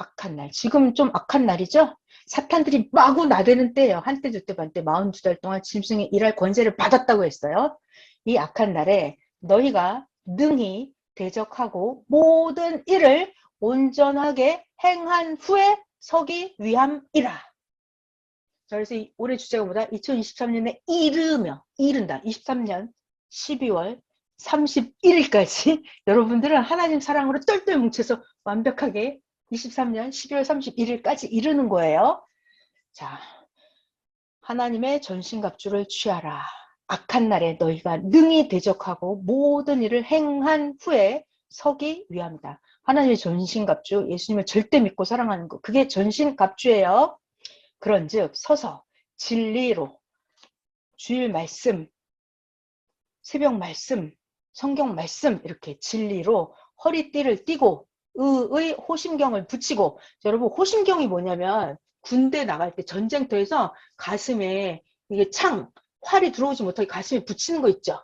지금 좀 악한 날이죠? 사탄들이 마구 나대는 때예요. 한때 저때 반때 42달 동안 짐승이 일할 권세를 받았다고 했어요. 이 악한 날에 너희가 능히 대적하고 모든 일을 온전하게 행한 후에 서기 위함이라. 자, 그래서 올해 주제가 뭐다? 2023년에 이른다. 23년 12월 31일까지 여러분들은 하나님 사랑으로 똘똘 뭉쳐서 완벽하게 23년 12월 31일까지 이르는 거예요. 자, 하나님의 전신갑주를 취하라. 악한 날에 너희가 능히 대적하고 모든 일을 행한 후에 서기 위함이다. 하나님의 전신갑주, 예수님을 절대 믿고 사랑하는 거, 그게 전신갑주예요. 그런즉 서서 진리로 주일 말씀, 새벽 말씀, 성경 말씀, 이렇게 진리로 허리띠를 띠고 의의 호심경을 붙이고. 여러분, 호심경이 뭐냐면 군대 나갈 때 전쟁터에서 가슴에 이게 활이 들어오지 못하게 가슴에 붙이는 거 있죠.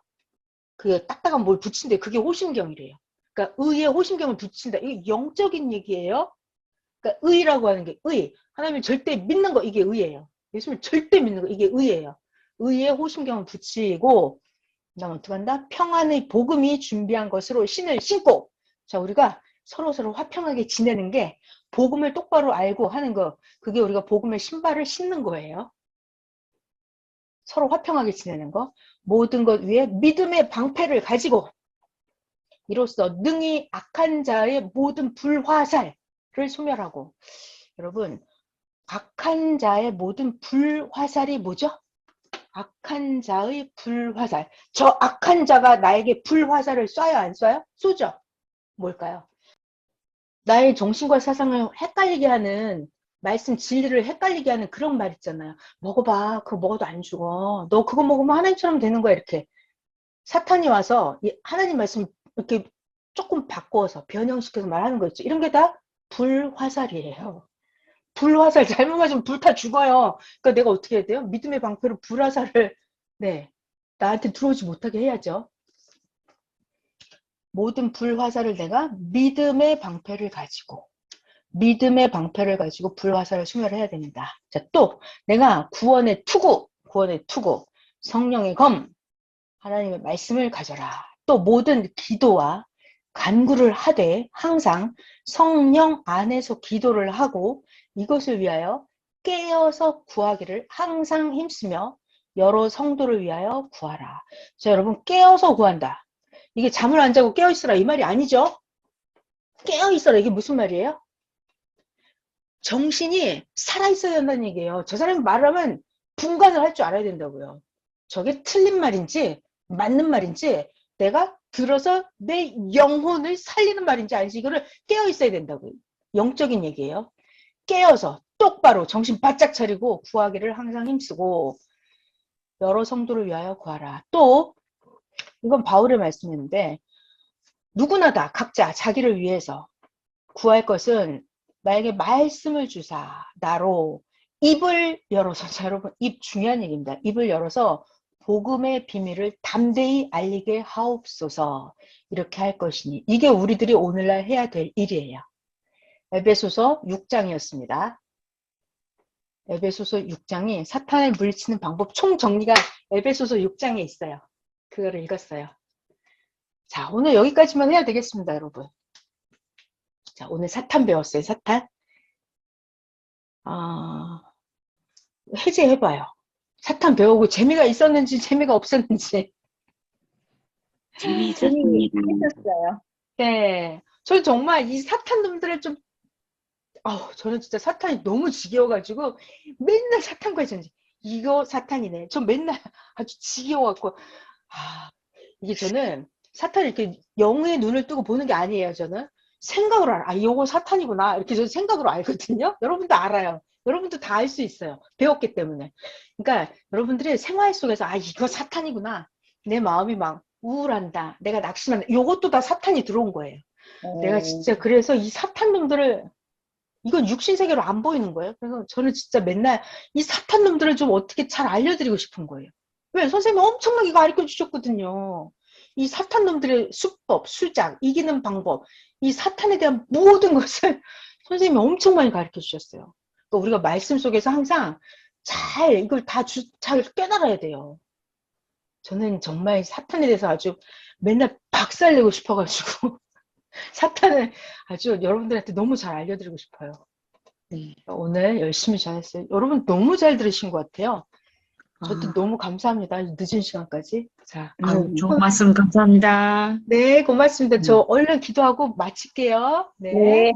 그게 딱딱한 뭘 붙인대. 그게 호심경이래요. 그러니까 의의 호심경을 붙인다. 이게 영적인 얘기예요. 그러니까 의라고 하는 게 하나님을 절대 믿는 거, 이게 의예요. 예수님을 절대 믿는 거, 이게 의예요. 의의 호심경을 붙이고, 그다음 어떻게 한다? 평안의 복음이 준비한 것으로 신을 신고. 자, 우리가 서로 화평하게 지내는 게 복음을 똑바로 알고 하는 거, 그게 우리가 복음의 신발을 신는 거예요. 서로 화평하게 지내는 거. 모든 것 위에 믿음의 방패를 가지고 이로써 능히 악한 자의 모든 불화살을 소멸하고. 여러분, 악한 자의 모든 불화살이 뭐죠? 악한 자의 불화살. 저 악한 자가 나에게 불화살을 쏴요, 안 쏴요? 쏘죠. 뭘까요? 나의 정신과 사상을 헷갈리게 하는, 말씀 진리를 헷갈리게 하는 그런 말 있잖아요. 먹어봐. 그거 먹어도 안 죽어. 너 그거 먹으면 하나님처럼 되는 거야. 이렇게 사탄이 와서 하나님 말씀 이렇게 조금 바꿔서 변형시켜서 말하는 거 있죠. 이런 게 다 불화살이에요. 불화살 잘못 맞으면 불타 죽어요. 그러니까 내가 어떻게 해야 돼요? 믿음의 방패로 불화살을 나한테 들어오지 못하게 해야죠. 모든 불화살을 내가 믿음의 방패를 가지고 불화살을 소멸해야 됩니다. 자, 또 내가 구원의 투구, 성령의 검, 하나님의 말씀을 가져라. 또 모든 기도와 간구를 하되 항상 성령 안에서 기도를 하고 이것을 위하여 깨어서 구하기를 항상 힘쓰며 여러 성도를 위하여 구하라. 자, 여러분, 깨어서 구한다. 이게 잠을 안 자고 깨어있어라 이 말이 아니죠. 깨어있어라, 이게 무슨 말이에요? 정신이 살아있어야 된다는 얘기예요. 저 사람이 말하면 분간을 할 줄 알아야 된다고요. 저게 틀린 말인지 맞는 말인지 내가 들어서 내 영혼을 살리는 말인지 알지, 이거를 깨어있어야 된다고요. 영적인 얘기예요. 깨어서 똑바로 정신 바짝 차리고 구하기를 항상 힘쓰고 여러 성도를 위하여 구하라. 또 이건 바울의 말씀인데, 누구나 다 각자 자기를 위해서 구할 것은 나에게 말씀을 주사 나로 입을 열어서. 자, 여러분, 입 중요한 얘기입니다. 입을 열어서 복음의 비밀을 담대히 알리게 하옵소서. 이렇게 할 것이니 이게 우리들이 오늘날 해야 될 일이에요. 에베소서 6장이었습니다. 에베소서 6장이 사탄을 물리치는 방법 총정리가 에베소서 6장에 있어요. 그거를 읽었어요. 자, 오늘 여기까지만 해야 되겠습니다, 여러분. 자, 오늘 사탄 배웠어요, 사탄. 해제해봐요. 사탄 배우고 재미가 있었는지 재미가 없었는지. 재미있었습니다. 재밌었어요. 네, 저는 정말 이 사탄 놈들을 좀, 저는 진짜 사탄이 너무 지겨워가지고 맨날 사탄과 전쟁. 이거 사탄이네. 저 맨날 아주 지겨워갖고, 이게 저는 사탄을 이렇게 영의 눈을 뜨고 보는 게 아니에요, 저는. 생각으로 알아. 이거 사탄이구나. 이렇게 저는 생각으로 알거든요. 여러분도 알아요. 여러분도 다 알 수 있어요. 배웠기 때문에. 그러니까 여러분들이 생활 속에서 이거 사탄이구나. 내 마음이 막 우울한다. 내가 낙심한다. 이것도 다 사탄이 들어온 거예요. 내가 진짜 그래서 이 사탄 놈들을 이건 육신세계로 안 보이는 거예요. 그래서 저는 진짜 맨날 이 사탄 놈들을 좀 어떻게 잘 알려드리고 싶은 거예요. 왜? 선생님이 엄청나게 가르쳐 주셨거든요. 이 사탄 놈들의 수법, 수작, 이기는 방법, 이 사탄에 대한 모든 것을 선생님이 엄청 많이 가르쳐 주셨어요. 그러니까 우리가 말씀 속에서 항상 잘 이걸 다 잘 깨달아야 돼요. 저는 정말 사탄에 대해서 아주 맨날 박살내고 싶어가지고 사탄을 아주 여러분들한테 너무 잘 알려드리고 싶어요. 오늘 열심히 전했어요. 여러분 너무 잘 들으신 것 같아요. 저도 너무 감사합니다. 이 늦은 시간까지. 자, 좋은 말씀 감사합니다. 네, 고맙습니다. 저 얼른 기도하고 마칠게요. 네. 네.